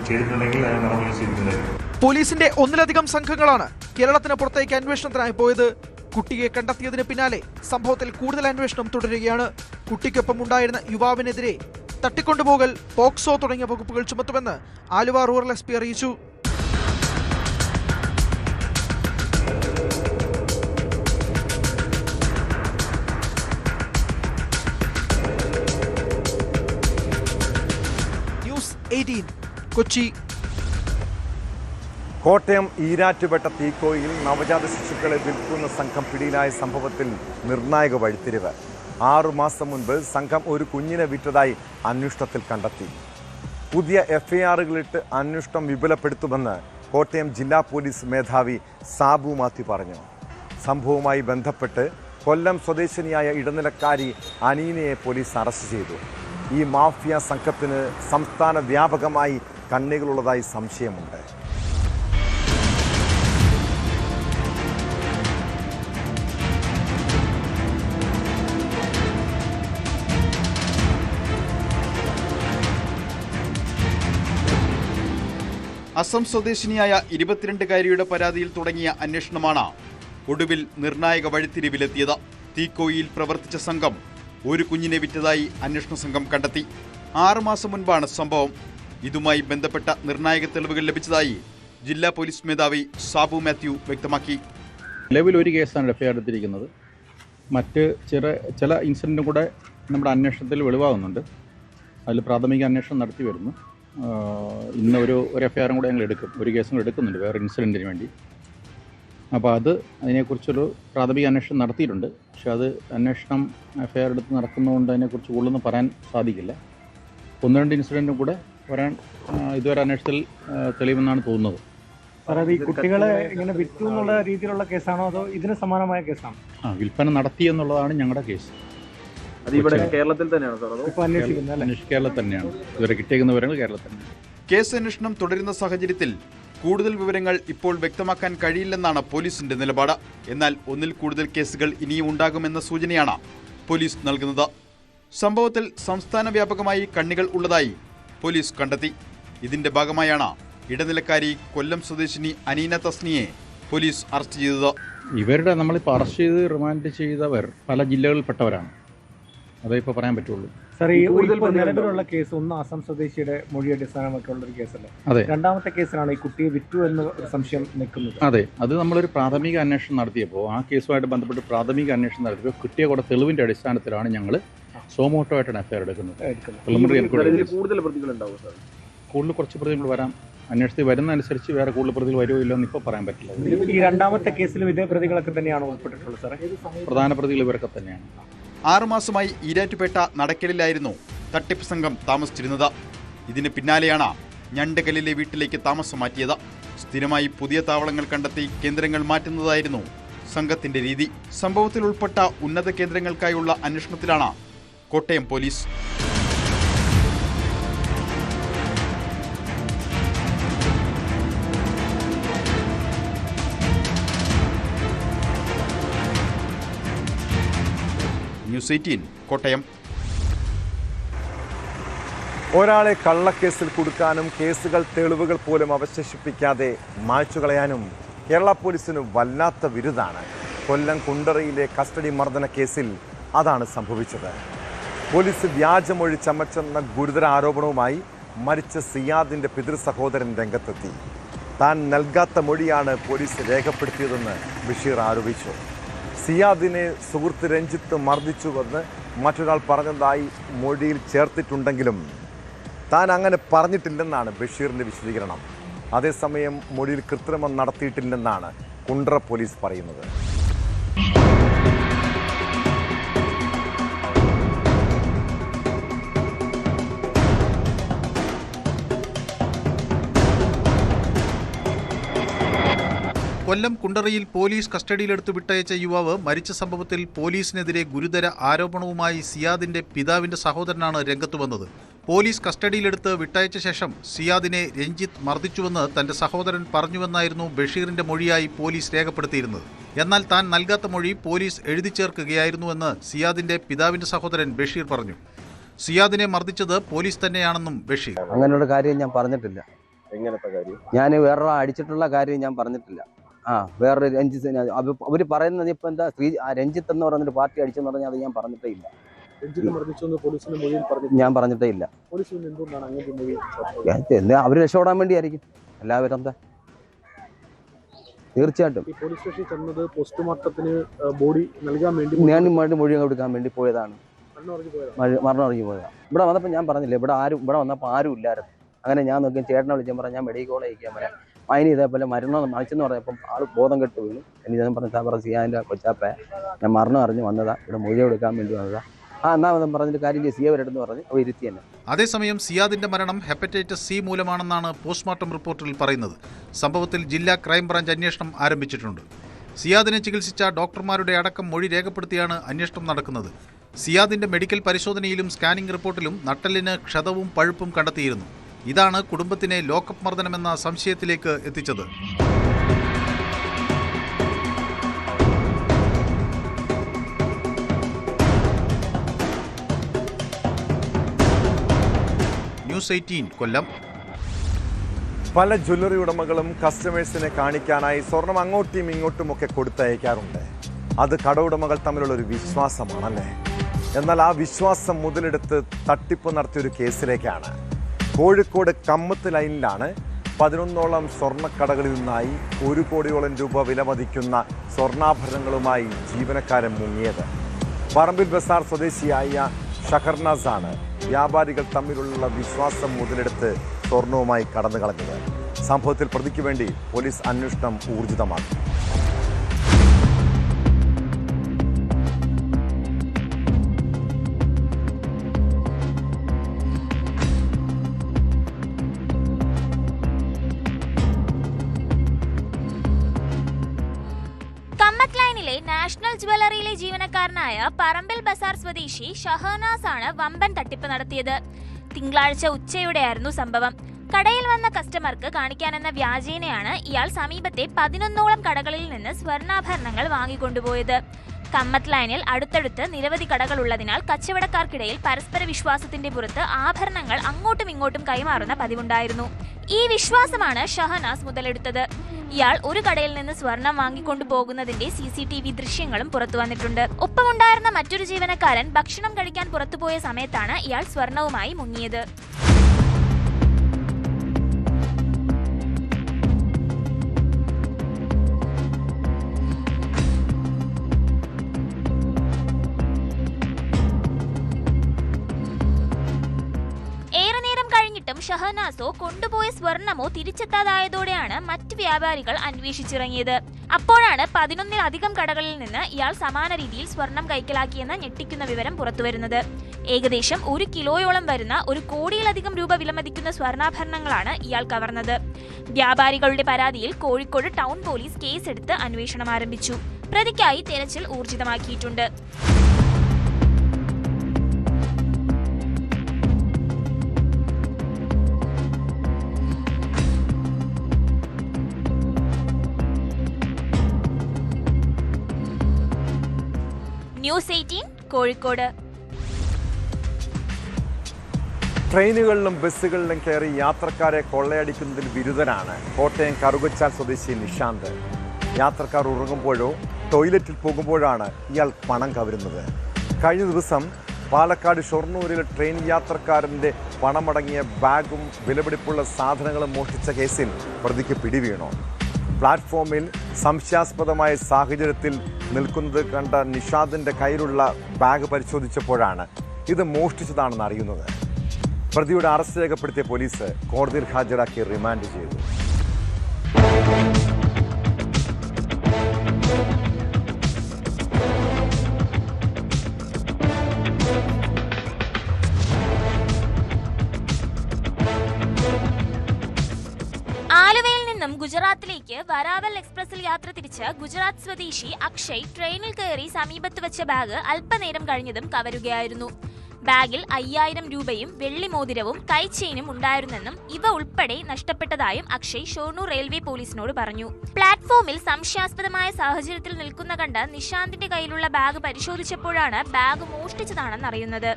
ചെയ്തിട്ടുണ്ടെങ്കിൽ അയാൾ നടപടി സ്വീകരിക്കുന്നതായിരിക്കും. പോലീസിന്റെ ഒന്നിലധികം സംഘങ്ങളാണ് കേരളത്തിന് പുറത്തേക്ക് അന്വേഷണത്തിനായി പോയത്. കുട്ടിയെ കണ്ടെത്തിയതിന് പിന്നാലെ സംഭവത്തിൽ കൂടുതൽ അന്വേഷണം തുടരുകയാണ്. കുട്ടിക്കൊപ്പം ഉണ്ടായിരുന്ന യുവാവിനെതിരെ തട്ടിക്കൊണ്ടുപോകൽ, പോക്സോ തുടങ്ങിയ വകുപ്പുകൾ ചുമത്തുമെന്ന് ആലുവ റൂറൽ SP അറിയിച്ചു. ന്യൂസ് 18 കൊച്ചി. കോട്ടയം ഈരാറ്റുപേട്ട തീക്കോയിൽ നവജാത ശിശുക്കളെ വിൽക്കുന്ന സംഘം പിടിയിലായ സംഭവത്തിൽ നിർണായക വഴിത്തിരിവ്. 6 മാസം മുൻപ് സംഘം ഒരു കുഞ്ഞിനെ വിറ്റതായി അന്വേഷണത്തിൽ കണ്ടെത്തി. പുതിയ FIRകളിട്ട് അന്വേഷണം വിപുലപ്പെടുത്തുമെന്ന് കോട്ടയം ജില്ലാ പോലീസ് മേധാവി സാബു മാത്യു പറഞ്ഞു. സംഭവവുമായി ബന്ധപ്പെട്ട് കൊല്ലം സ്വദേശിനിയായ ഇടനിലക്കാരി അനീനയെ പോലീസ് അറസ്റ്റ് ചെയ്തു. ഈ മാഫിയ സംഘത്തിന് സംസ്ഥാന വ്യാപകമായി കണ്ണികളുള്ളതായി സംശയമുണ്ട്. അസം സ്വദേശിനിയായ 22-കാരിയുടെ പരാതിയിൽ തുടങ്ങിയ അന്വേഷണമാണ് ഒടുവിൽ നിർണായക വഴിത്തിരിവിലെത്തിയത്. തീക്കോയിൽ പ്രവർത്തിച്ച സംഘം ഒരു കുഞ്ഞിനെ വിറ്റതായി അന്വേഷണ സംഘം കണ്ടെത്തി. 6 മാസം മുൻപാണ് സംഭവം. ഇതുമായി ബന്ധപ്പെട്ട നിർണായക തെളിവുകൾ ലഭിച്ചതായി ജില്ലാ പോലീസ് മേധാവി സാബു മാത്യു വ്യക്തമാക്കി. നിലവിൽ ഒരു കേസാണ് FIR എടുത്തിരിക്കുന്നത്. മറ്റ് ചില ഇൻസിഡൻറ്റും കൂടെ നമ്മുടെ അന്വേഷണത്തിൽ വെളിവാകുന്നുണ്ട്. അതിൽ പ്രാഥമിക അന്വേഷണം നടത്തി വരുന്നു. ഇന്ന് ഒരു FIR കൂടെ ഞങ്ങൾ എടുക്കും. ഒരു കേസും കൂടെ എടുക്കുന്നുണ്ട് വേറെ ഇൻസിഡൻറ്റിന് വേണ്ടി. അപ്പോൾ അതിനെക്കുറിച്ചൊരു പ്രാഥമിക അന്വേഷണം നടത്തിയിട്ടുണ്ട്. പക്ഷേ അത് അന്വേഷണം FIR എടുത്ത് നടക്കുന്നതുകൊണ്ട് അതിനെക്കുറിച്ച് കൂടുതലൊന്നും പറയാൻ സാധിക്കില്ല. 1-2 ഇൻസിഡൻറ്റും കൂടെ വരാൻ ഇതുവരെ അന്വേഷണത്തിൽ തെളിവെന്നാണ് തോന്നുന്നത്. സാർ, അത് ഈ കുട്ടികളെ ഇങ്ങനെ വിറ്റു എന്നുള്ള രീതിയിലുള്ള കേസാണോ അതോ ഇതിന് സമാനമായ കേസാണോ? വിൽപ്പന നടത്തി എന്നുള്ളതാണ് ഞങ്ങളുടെ കേസ്. കേരളത്തിൽ തന്നെയാണ് സാർ? ഇപ്പോൾ അന്വേഷിക്കുന്നത് കേരളത്തിൽ തന്നെയാണ്. ഇതുവരെ കിട്ടിയേക്കുന്ന വിവരങ്ങൾ കേരളത്തിൽ തന്നെയാണ്. കേസ് അന്വേഷണം തുടരുന്ന സാഹചര്യത്തിൽ കൂടുതൽ വിവരങ്ങൾ ഇപ്പോൾ വ്യക്തമാക്കാൻ കഴിയില്ലെന്നാണ് പോലീസിന്റെ നിലപാട്. എന്നാൽ ഒന്നിൽ കൂടുതൽ കേസുകൾ ഇനിയും ഉണ്ടാകുമെന്ന സൂചനയാണ് പോലീസ് നൽകുന്നത്. സംഭവത്തിൽ സംസ്ഥാന വ്യാപകമായി കണ്ണികൾ ഉള്ളതായി പോലീസ് കണ്ടെത്തി. ഇതിന്റെ ഭാഗമായാണ് ഇടനിലക്കാരി കൊല്ലം സ്വദേശിനി അനീന തസ്നിയെ പോലീസ് അറസ്റ്റ് ചെയ്തത്. ഇവരുടെ നമ്മളിപ്പോൾ അറസ്റ്റ് ചെയ്ത് റിമാൻഡ് ചെയ്തവർ പല ജില്ലകളിൽപ്പെട്ടവരാണ്. അതേ ഇപ്പോൾ പറയാൻ പറ്റുള്ളൂ. സാർ, ഈ നിലവിലുള്ള കേസ് ഒന്ന് അസം സ്വദേശിയുടെ മൊഴി അടിസ്ഥാനമാക്കിയുള്ള ഒരു കേസല്ലേ? അതെ. രണ്ടാമത്തെ കേസിലാണ് ഈ കുട്ടിയെ വിറ്റു എന്ന ഒരു സംശയം നിൽക്കുന്നത്. അതെ, അത് നമ്മളൊരു പ്രാഥമിക അന്വേഷണം നടത്തിയപ്പോൾ ആ കേസുമായിട്ട് ബന്ധപ്പെട്ട് പ്രാഥമിക അന്വേഷണം നടത്തിയപ്പോൾ കിട്ടിയ കൂടെ തെളിവിന്റെ അടിസ്ഥാനത്തിലാണ് ഞങ്ങൾ സോമോട്ടോ ആയിട്ടാണ് FIR എടുക്കുന്നത്. കൂടുതൽ പ്രതികളുണ്ടാവും സാർ? കൂടുതൽ കുറച്ച് പ്രതികൾ വരാം. അന്വേഷണത്തിൽ വരുന്നതനുസരിച്ച് വേറെ കൂടുതൽ പ്രതികൾ വരുമോ ഇല്ലോ എന്ന് ഇപ്പോൾ പറയാൻ പറ്റില്ല. ഈ രണ്ടാമത്തെ കേസിലും ഇതേ പ്രതികളൊക്കെ തന്നെയാണ് ഉൾപ്പെട്ടിട്ടുള്ളത് സാറേ? പ്രധാന പ്രതികൾ ഇവരൊക്കെ തന്നെയാണ്. 6 മാസമായി ഈരാറ്റുപേട്ട നടക്കലിലായിരുന്നു തട്ടിപ്പ് സംഘം താമസിച്ചിരുന്നത്. ഇതിന് പിന്നാലെയാണ് ഞണ്ടകലിലെ വീട്ടിലേക്ക് താമസം മാറ്റിയത്. സ്ഥിരമായി പുതിയ താവളങ്ങൾ കണ്ടെത്തി കേന്ദ്രങ്ങൾ മാറ്റുന്നതായിരുന്നു സംഘത്തിന്റെ രീതി. സംഭവത്തിൽ ഉൾപ്പെട്ട ഉന്നത കേന്ദ്രങ്ങൾക്കായുള്ള അന്വേഷണത്തിലാണ് കോട്ടയം പോലീസ്. ന്യൂസ് 18 കോട്ടയം. ഒരാളെ കള്ളക്കേസിൽ കുടുക്കാനും കേസുകൾ തെളിവുകൾ പോലും അവശേഷിപ്പിക്കാതെ മായ്ച്ചുകളയാനും കേരള പോലീസിന് വല്ലാത്ത വിരുദാണ്. കൊല്ലം കുണ്ടറയിലെ കസ്റ്റഡി മർദ്ദന കേസിൽ അതാണ് സംഭവിച്ചത്. പോലീസ് വ്യാജമൊഴി ചമച്ചെന്ന ഗുരുതര ആരോപണവുമായി മരിച്ച സിയാദിൻ്റെ പിതൃ സഹോദരൻ രംഗത്തെത്തി. താൻ നൽകാത്ത മൊഴിയാണ് പോലീസ് രേഖപ്പെടുത്തിയതെന്ന് ബഷീർ ആരോപിച്ചു. സിയാദിനെ സുഹൃത്ത് രഞ്ജിത്ത് മർദ്ദിച്ചുവെന്ന് മറ്റൊരാൾ പറഞ്ഞതായി മൊഴിയിൽ ചേർത്തിട്ടുണ്ടെങ്കിലും താൻ അങ്ങനെ പറഞ്ഞിട്ടില്ലെന്നാണ് ബഷീറിൻ്റെ വിശദീകരണം. അതേസമയം മൊഴിയിൽ കൃത്രിമം നടത്തിയിട്ടില്ലെന്നാണ് കുണ്ടറ പോലീസ് പറയുന്നത്. കൊല്ലം കുണ്ടറയിൽ പോലീസ് കസ്റ്റഡിയിലെടുത്ത് വിട്ടയച്ച യുവാവ് മരിച്ച സംഭവത്തിൽ പോലീസിനെതിരെ ഗുരുതര ആരോപണവുമായി സിയാദിന്റെ പിതാവിന്റെ സഹോദരനാണ് രംഗത്ത് വന്നത്. പോലീസ് കസ്റ്റഡിയിലെടുത്ത് വിട്ടയച്ച ശേഷം സിയാദിനെ രഞ്ജിത്ത് മർദ്ദിച്ചുവെന്ന് തന്റെ സഹോദരൻ പറഞ്ഞുവെന്നായിരുന്നു ബഷീറിന്റെ മൊഴിയായി പോലീസ് രേഖപ്പെടുത്തിയിരുന്നത്. എന്നാൽ താൻ നൽകാത്ത മൊഴി പോലീസ് എഴുതി ചേർക്കുകയായിരുന്നുവെന്ന് സിയാദിന്റെ പിതാവിന്റെ സഹോദരൻ ബഷീർ പറഞ്ഞു. സിയാദിനെ മർദ്ദിച്ചത് പോലീസ് തന്നെയാണെന്നും ബഷീർ. അങ്ങനെയുള്ള കാര്യം ഞാൻ പറഞ്ഞിട്ടില്ല. എങ്ങനത്തെ കാര്യം? ഞാൻ വേറൊരാൾ അടിച്ചിട്ടുള്ള കാര്യം ഞാൻ പറഞ്ഞിട്ടില്ല. വേറൊരു രഞ്ജിത്ത് അവർ പറയുന്നത് ഇപ്പം എന്താ രഞ്ജിത്ത് എന്ന് പറയുന്നൊരു പാർട്ടി അടിച്ചെന്ന് പറഞ്ഞാൽ അത് ഞാൻ പറഞ്ഞിട്ടേ ഇല്ല. ഞാൻ പറഞ്ഞിട്ടേ ഇല്ല. അവർ രക്ഷപ്പെടാൻ വേണ്ടിയായിരിക്കും എല്ലാവരും. എന്താ തീർച്ചയായിട്ടും പോസ്റ്റ്മോർട്ടത്തിന് ബോഡി നൽകാൻ വേണ്ടി മൊഴി കൊടുക്കാൻ വേണ്ടി പോയതാണ്. മരണം അറിഞ്ഞു പോയതാണ്. ഇവിടെ വന്നപ്പോൾ ഞാൻ പറഞ്ഞില്ല, ഇവിടെ വന്നപ്പോൾ ആരും ഇല്ലായിരുന്നു. അങ്ങനെ ഞാൻ നോക്കി ചേട്ടനെ വിളിച്ചാൽ പറഞ്ഞാൽ ഞാൻ മെഡിക്കൽ കോളേജ് അയക്കാൻ വരാം. അതിന് ഇതേപോലെ മരിച്ചെന്ന് പറഞ്ഞപ്പം ആൾ ബോധം കെട്ട് വീണു. എനിക്ക് ഞാൻ പറഞ്ഞ സാർ സിയാൻ്റെ കൊച്ചാപ്പ ഞാൻ മരണം അറിഞ്ഞ് വന്നതാ, ഇവിടെ മൊഴി എടുക്കാൻ വേണ്ടി വന്നതാ. എന്നാ പറഞ്ഞിട്ട് കാര്യം ചെയ്ത് സിയ വരെടുന്ന് പറഞ്ഞ് അവർ ഇരുത്തി തന്നെ. അതേസമയം സിയാദിന്റെ മരണം ഹെപ്പറ്റൈറ്റിസ് സി മൂലമാണെന്നാണ് പോസ്റ്റ്മോർട്ടം റിപ്പോർട്ടിൽ പറയുന്നത്. സംഭവത്തിൽ ജില്ലാ ക്രൈംബ്രാഞ്ച് അന്വേഷണം ആരംഭിച്ചിട്ടുണ്ട്. സിയാദിനെ ചികിത്സിച്ച ഡോക്ടർമാരുടെ അടക്കം മൊഴി രേഖപ്പെടുത്തിയാണ് അന്വേഷണം നടക്കുന്നത്. സിയാദിന്റെ മെഡിക്കൽ പരിശോധനയിലും സ്കാനിംഗ് റിപ്പോർട്ടിലും നട്ടെല്ലിന് ക്ഷതവും പഴുപ്പും കണ്ടെത്തിയിരുന്നു. ഇതാണ് കുടുംബത്തിനെ ലോക്കപ്പ് മർദ്ദനമെന്ന സംശയത്തിലേക്ക് എത്തിച്ചത്. ന്യൂസ് 18 കൊല്ലം. പല ജ്വല്ലറി ഉടമകളും കസ്റ്റമേഴ്സിനെ കാണിക്കാനായി സ്വർണം അങ്ങോട്ടും ഇങ്ങോട്ടുമൊക്കെ കൊടുത്തയക്കാറുണ്ട്. അത് കട ഉടമകൾ തമ്മിലുള്ളൊരു വിശ്വാസമാണല്ലേ. എന്നാൽ ആ വിശ്വാസം മുതലെടുത്ത് തട്ടിപ്പ് നടത്തിയൊരു കേസിലേക്കാണ്. കോഴിക്കോട് കമ്മത്ത് ലൈനിലാണ് 11ഓളം സ്വർണ്ണക്കടകളിൽ നിന്നായി 1 കോടിയോളം രൂപ വിലമതിക്കുന്ന സ്വർണ്ണാഭരണങ്ങളുമായി ജീവനക്കാരൻ മുങ്ങിയത്. പറമ്പിൽ ബസാർ സ്വദേശിയായ ഷഹർനാസാണ് വ്യാപാരികൾ തമ്മിലുള്ള വിശ്വാസം മുതലെടുത്ത് സ്വർണവുമായി കടന്നു കളഞ്ഞത്. സംഭവത്തിൽ പ്രതിക്ക് വേണ്ടി പോലീസ് അന്വേഷണം ഊർജിതമാക്കി. നാഷണൽ ജ്വല്ലറിയിലെ ജീവനക്കാരനായ പറമ്പിൽ ബസാർ സ്വദേശി ഷഹനാസ് ആണ് വമ്പൻ തട്ടിപ്പ് നടത്തിയത്. തിങ്കളാഴ്ച ഉച്ചയോടെയായിരുന്നു സംഭവം. കടയിൽ വന്ന കസ്റ്റമർക്ക് കാണിക്കാനെന്ന വ്യാജേനയാണ് ഇയാൾ സമീപത്തെ 11ഓളം കടകളിൽ നിന്ന് സ്വർണ്ണാഭരണങ്ങൾ വാങ്ങിക്കൊണ്ടുപോയത്. കമ്മത്ത് ലൈനിൽ അടുത്തടുത്ത് നിരവധി കടകളുള്ളതിനാൽ കച്ചവടക്കാർക്കിടയിൽ പരസ്പര വിശ്വാസത്തിന്റെ പുറത്ത് ആഭരണങ്ങൾ അങ്ങോട്ടും ഇങ്ങോട്ടും കൈമാറുന്ന പതിവുണ്ടായിരുന്നു. ഈ വിശ്വാസമാണ് ഷഹനാസ് മുതലെടുത്തത്. ഇയാൾ ഒരു കടയിൽ നിന്ന് സ്വർണം വാങ്ങിക്കൊണ്ടു പോകുന്നതിന്റെ CCTV ദൃശ്യങ്ങളും പുറത്തു വന്നിട്ടുണ്ട്. ഒപ്പമുണ്ടായിരുന്ന മറ്റൊരു ജീവനക്കാരൻ ഭക്ഷണം കഴിക്കാൻ പുറത്തുപോയ സമയത്താണ് ഇയാൾ സ്വർണവുമായി മുങ്ങിയത്. ഷഹനാസോ കൊണ്ടുപോയ സ്വർണമോ തിരിച്ചെത്താതായതോടെയാണ് മറ്റ് വ്യാപാരികൾ അന്വേഷിച്ചിറങ്ങിയത്. അപ്പോഴാണ് 11-ലധികം കടകളിൽ നിന്ന് ഇയാൾ സമാന രീതിയിൽ സ്വർണം കൈക്കലാക്കിയെന്ന ഞെട്ടിക്കുന്ന വിവരം പുറത്തുവരുന്നത്. ഏകദേശം 1 കിലോയോളം വരുന്ന 1 കോടിയിലധികം രൂപ വിലമതിക്കുന്ന സ്വർണ്ണാഭരണങ്ങളാണ് ഇയാൾ കവർന്നത്. വ്യാപാരികളുടെ പരാതിയിൽ കോഴിക്കോട് ടൗൺ പോലീസ് കേസെടുത്ത് അന്വേഷണം ആരംഭിച്ചു. പ്രതിക്കായി തെരച്ചിൽ ഊർജിതമാക്കിയിട്ടുണ്ട്. ന്യൂസ് 18 കോഴിക്കോട്. ട്രെയിനുകളിലും ബസ്സുകളിലും കയറി യാത്രക്കാരെ കൊള്ളയടിക്കുന്നതിൽ ബിരുദനാണ് കോട്ടയം കറുകച്ചാൽ സ്വദേശി നിഷാന്ത്. യാത്രക്കാർ ഉറങ്ങുമ്പോഴോ ടോയ്ലറ്റിൽ പോകുമ്പോഴാണ് ഇയാൾ പണം കവരുന്നത്. കഴിഞ്ഞ ദിവസം പാലക്കാട് ഷൊർണൂരിൽ ട്രെയിൻ യാത്രക്കാരൻ്റെ പണമടങ്ങിയ ബാഗും വിലപിടിപ്പുള്ള സാധനങ്ങളും മോഷ്ടിച്ച കേസിൽ പ്രതിക്ക് പിടിവീണു. പ്ലാറ്റ്ഫോമിൽ സംശയാസ്പദമായ സാഹചര്യത്തിൽ നിൽക്കുന്നത് കണ്ട നിഷാദിൻ്റെ കയ്യിലുള്ള ബാഗ് പരിശോധിച്ചപ്പോഴാണ് ഇത് മോഷ്ടിച്ചതാണെന്ന് അറിയുന്നത്. പ്രതിയുടെ അറസ്റ്റ് രേഖപ്പെടുത്തിയ പോലീസ് കോടതിയിൽ ഹാജരാക്കി റിമാൻഡ് ചെയ്തു. ഗുജറാത്തിലേക്ക് വരാവൽ എക്സ്പ്രസിൽ യാത്ര തിരിച്ച് ഗുജറാത്ത് സ്വദേശി അക്ഷയ് ട്രെയിനിൽ കയറി സമീപത്ത് വെച്ച ബാഗ് അല്പനേരം കഴിഞ്ഞതും കവരുകയായിരുന്നു. ബാഗിൽ 5000 രൂപയും വെള്ളിമോതിരവും കൈച്ചെയിനും ഉണ്ടായിരുന്നെന്നും ഇവ ഉൾപ്പെടെ നഷ്ടപ്പെട്ടതായും അക്ഷയ് ഷൊർണൂർ റെയിൽവേ പോലീസിനോട് പറഞ്ഞു. പ്ലാറ്റ്ഫോമിൽ സംശയാസ്പദമായ സാഹചര്യത്തിൽ നിൽക്കുന്ന കണ്ട നിഷാന്തിന്റെ കയ്യിലുള്ള ബാഗ് പരിശോധിച്ചപ്പോഴാണ് ബാഗ് മോഷ്ടിച്ചതാണെന്ന് അറിയുന്നത്.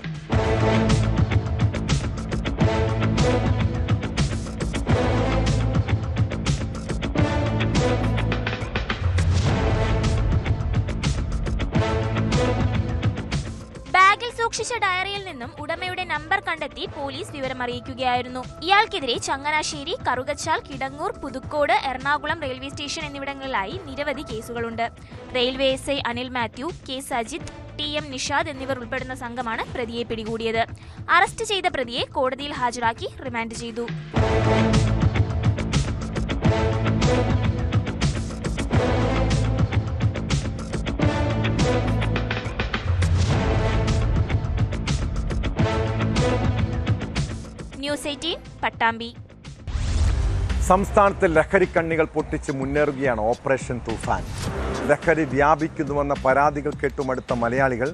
സൂക്ഷിച്ച ഡയറിയിൽ നിന്നും ഉടമയുടെ നമ്പർ കണ്ടെത്തി പോലീസ് വിവരമറിയിക്കുകയായിരുന്നു. ഇയാൾക്കെതിരെ ചങ്ങനാശ്ശേരി, കറുകച്ചാൽ, കിടങ്ങൂർ, പുതുക്കോട്, എറണാകുളം റെയിൽവേ സ്റ്റേഷൻ എന്നിവിടങ്ങളിലായി നിരവധി കേസുകളുണ്ട്. Railway SI Anil Mathew, K Sajith, TM Nishad എന്നിവർ ഉൾപ്പെടുന്ന സംഘമാണ് പ്രതിയെ പിടികൂടിയത്. അറസ്റ്റ് ചെയ്ത പ്രതിയെ കോടതിയിൽ ഹാജരാക്കി റിമാൻഡ് ചെയ്തു. ന്യൂസ് 18 പട്ടാമ്പി. സംസ്ഥാനത്ത് ലഹരിക്കണ്ണികൾ പൊട്ടിച്ച് മുന്നേറുകയാണ് ഓപ്പറേഷൻ തൂഫാൻ. ലഹരി വ്യാപിക്കുന്നുവെന്ന പരാതികൾ കേട്ടുമടുത്ത മലയാളികൾ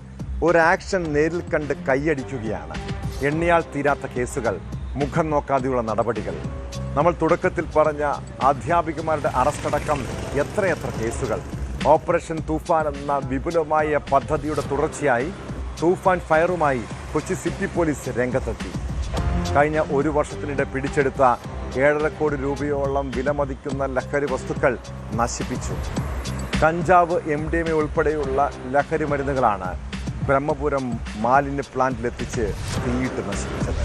ഒരു ആക്ഷൻ നേരിൽ കണ്ട് കൈയടിക്കുകയാണ്. എണ്ണിയാൽ തീരാത്ത കേസുകൾ, മുഖം നോക്കാതെയുള്ള നടപടികൾ. നമ്മൾ തുടക്കത്തിൽ പറഞ്ഞ അധ്യാപികമാരുടെ അറസ്റ്റടക്കം എത്രയെത്ര കേസുകൾ. ഓപ്പറേഷൻ തൂഫാൻ എന്ന വിപുലമായ പദ്ധതിയുടെ തുടർച്ചയായി തൂഫാൻ ഫയറുമായി കൊച്ചി സിറ്റി പോലീസ് രംഗത്തെത്തി. കഴിഞ്ഞ ഒരു വർഷത്തിനിടെ പിടിച്ചെടുത്ത 7.5 കോടി രൂപയോളം വിലമതിക്കുന്ന ലഹരി വസ്തുക്കൾ നശിപ്പിച്ചു. കഞ്ചാവ്, MDMA ഉൾപ്പെടെയുള്ള ലഹരി മരുന്നുകളാണ് ബ്രഹ്മപുരം മാലിന്യ പ്ലാന്റിലെത്തിച്ച് തീയിട്ട് നശിപ്പിച്ചത്.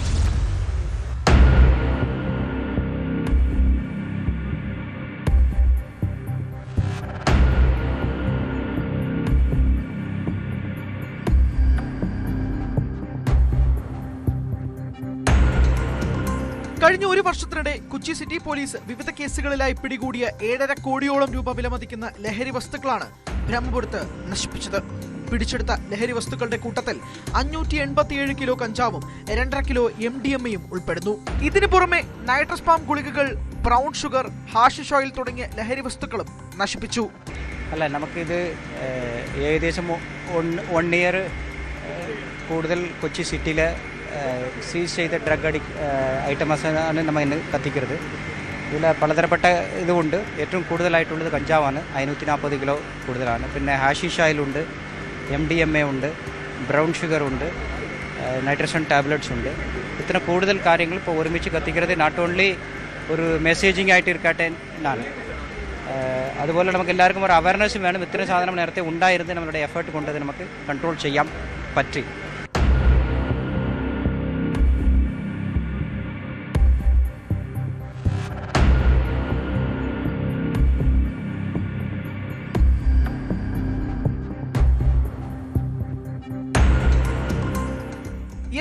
കഴിഞ്ഞ ഒരു വർഷത്തിനിടെ കൊച്ചി സിറ്റി പോലീസ് വിവിധ കേസുകളിലായി പിടികൂടിയ 7.5 കോടിയോളം രൂപ വിലമതിക്കുന്ന ലഹരി വസ്തുക്കളാണ് ബ്രഹ്മപുരത്ത് നശിപ്പിച്ചത്. പിടിച്ചെടുത്ത ലഹരി വസ്തുക്കളുടെ കൂട്ടത്തിൽ 587 കിലോ കഞ്ചാവും 2.5 കിലോ MDMA ഉൾപ്പെടുന്നു. ഇതിനു പുറമെ നൈട്രസ് പാം ഗുളികകൾ, ബ്രൗൺ ഷുഗർ, ഹാഷിഷ് ഓയിൽ തുടങ്ങിയ ലഹരി വസ്തുക്കളും നശിപ്പിച്ചു. അല്ല, നമുക്കിത് ഏകദേശം 1 ഇയർ കൂടുതൽ കൊച്ചി സിറ്റിയിലെ സീസ് ചെയ്ത ഡ്രഗ് ഐറ്റംസാണ് നമ്മൾ ഇന്ന് കത്തിക്കുന്നത്. ഇതിൽ പലതരപ്പെട്ട ഇതുകൊണ്ട് ഏറ്റവും കൂടുതലായിട്ടുള്ളത് കഞ്ചാവാണ്. 540 കിലോ കൂടുതലാണ്. പിന്നെ ഹാഷിഷ് ഓയിലുണ്ട്, MDMA ഉണ്ട്, ബ്രൗൺ ഷുഗർ ഉണ്ട്, നൈട്രസൺ ടാബ്ലറ്റ്സ് ഉണ്ട്. ഇത്ര കൂടുതൽ കാര്യങ്ങൾ ഇപ്പോൾ ഒരുമിച്ച് കത്തിക്കുന്നത് നോട്ട് ഓൺലി ഒരു മെസ്സേജിങ് ആയിട്ട് ഇരിക്കട്ടെ എന്നാണ്. അതുപോലെ നമുക്ക് എല്ലാവർക്കും ഒരു അവയർനെസ് വേണം. ഇത്രയും സാധനം നേരത്തെ ഉണ്ടായിരുന്നത് നമ്മളുടെ എഫേർട്ട് കൊണ്ട് നമുക്ക് കൺട്രോൾ ചെയ്യാൻ പറ്റി.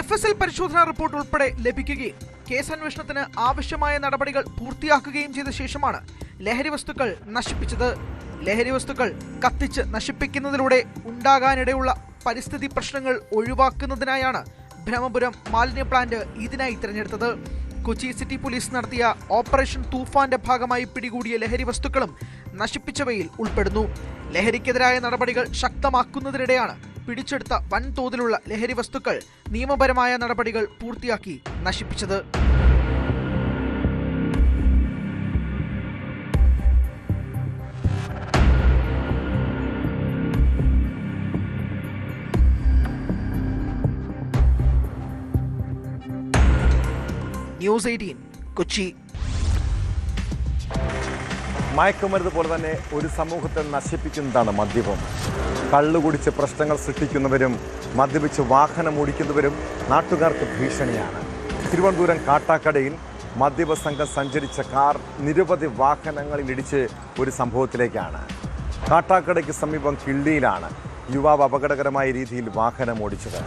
FSL പരിശോധനാ റിപ്പോർട്ട് ഉൾപ്പെടെ ലഭിക്കുകയും കേസന്വേഷണത്തിന് ആവശ്യമായ നടപടികൾ പൂർത്തിയാക്കുകയും ചെയ്ത ശേഷമാണ് ലഹരി വസ്തുക്കൾ നശിപ്പിച്ചത്. ലഹരി വസ്തുക്കൾ കത്തിച്ച് നശിപ്പിക്കുന്നതിലൂടെ ഉണ്ടാകാനിടയുള്ള പരിസ്ഥിതി പ്രശ്നങ്ങൾ ഒഴിവാക്കുന്നതിനായാണ് ബ്രഹ്മപുരം മാലിന്യ പ്ലാന്റ് ഇതിനായി തിരഞ്ഞെടുത്തത്. കൊച്ചി സിറ്റി പോലീസ് നടത്തിയ ഓപ്പറേഷൻ തൂഫാന്റെ ഭാഗമായി പിടികൂടിയ ലഹരി വസ്തുക്കളും നശിപ്പിച്ചവയിൽ ഉൾപ്പെടുന്നു. ലഹരിക്കെതിരായ നടപടികൾ ശക്തമാക്കുന്നതിനിടെയാണ് പിടിച്ചെടുത്ത വൻതോതിലുള്ള ലഹരി വസ്തുക്കൾ നിയമപരമായ നടപടികൾ പൂർത്തിയാക്കി നശിപ്പിച്ചത്. ന്യൂസ് 18 കൊച്ചി. മയക്കുമരുന്ന് പോലെ തന്നെ ഒരു സമൂഹത്തെ നശിപ്പിക്കുന്നതാണ് മദ്യപം. കള്ളുകുടിച്ച് പ്രശ്നങ്ങൾ സൃഷ്ടിക്കുന്നവരും മദ്യപിച്ച് വാഹനം ഓടിക്കുന്നവരും നാട്ടുകാർക്ക് ഭീഷണിയാണ്. തിരുവനന്തപുരം കാട്ടാക്കടയിൽ മദ്യപ സംഘം സഞ്ചരിച്ച കാർ നിരവധി വാഹനങ്ങളിൽ ഇടിച്ച് ഒരു സംഭവത്തിലേക്കാണ്. കാട്ടാക്കടയ്ക്ക് സമീപം കിള്ളിയിലാണ് യുവാവ് അപകടകരമായ രീതിയിൽ വാഹനം ഓടിച്ചത്.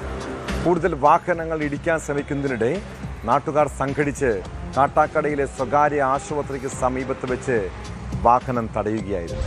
കൂടുതൽ വാഹനങ്ങൾ ഇടിക്കാൻ ശ്രമിക്കുന്നതിനിടെ നാട്ടുകാർ സംഘടിച്ച് കാട്ടാക്കടയിലെ സ്വകാര്യ ആശുപത്രിക്ക് സമീപത്ത് വെച്ച് വാഹനം തടയുകയായിരുന്നു.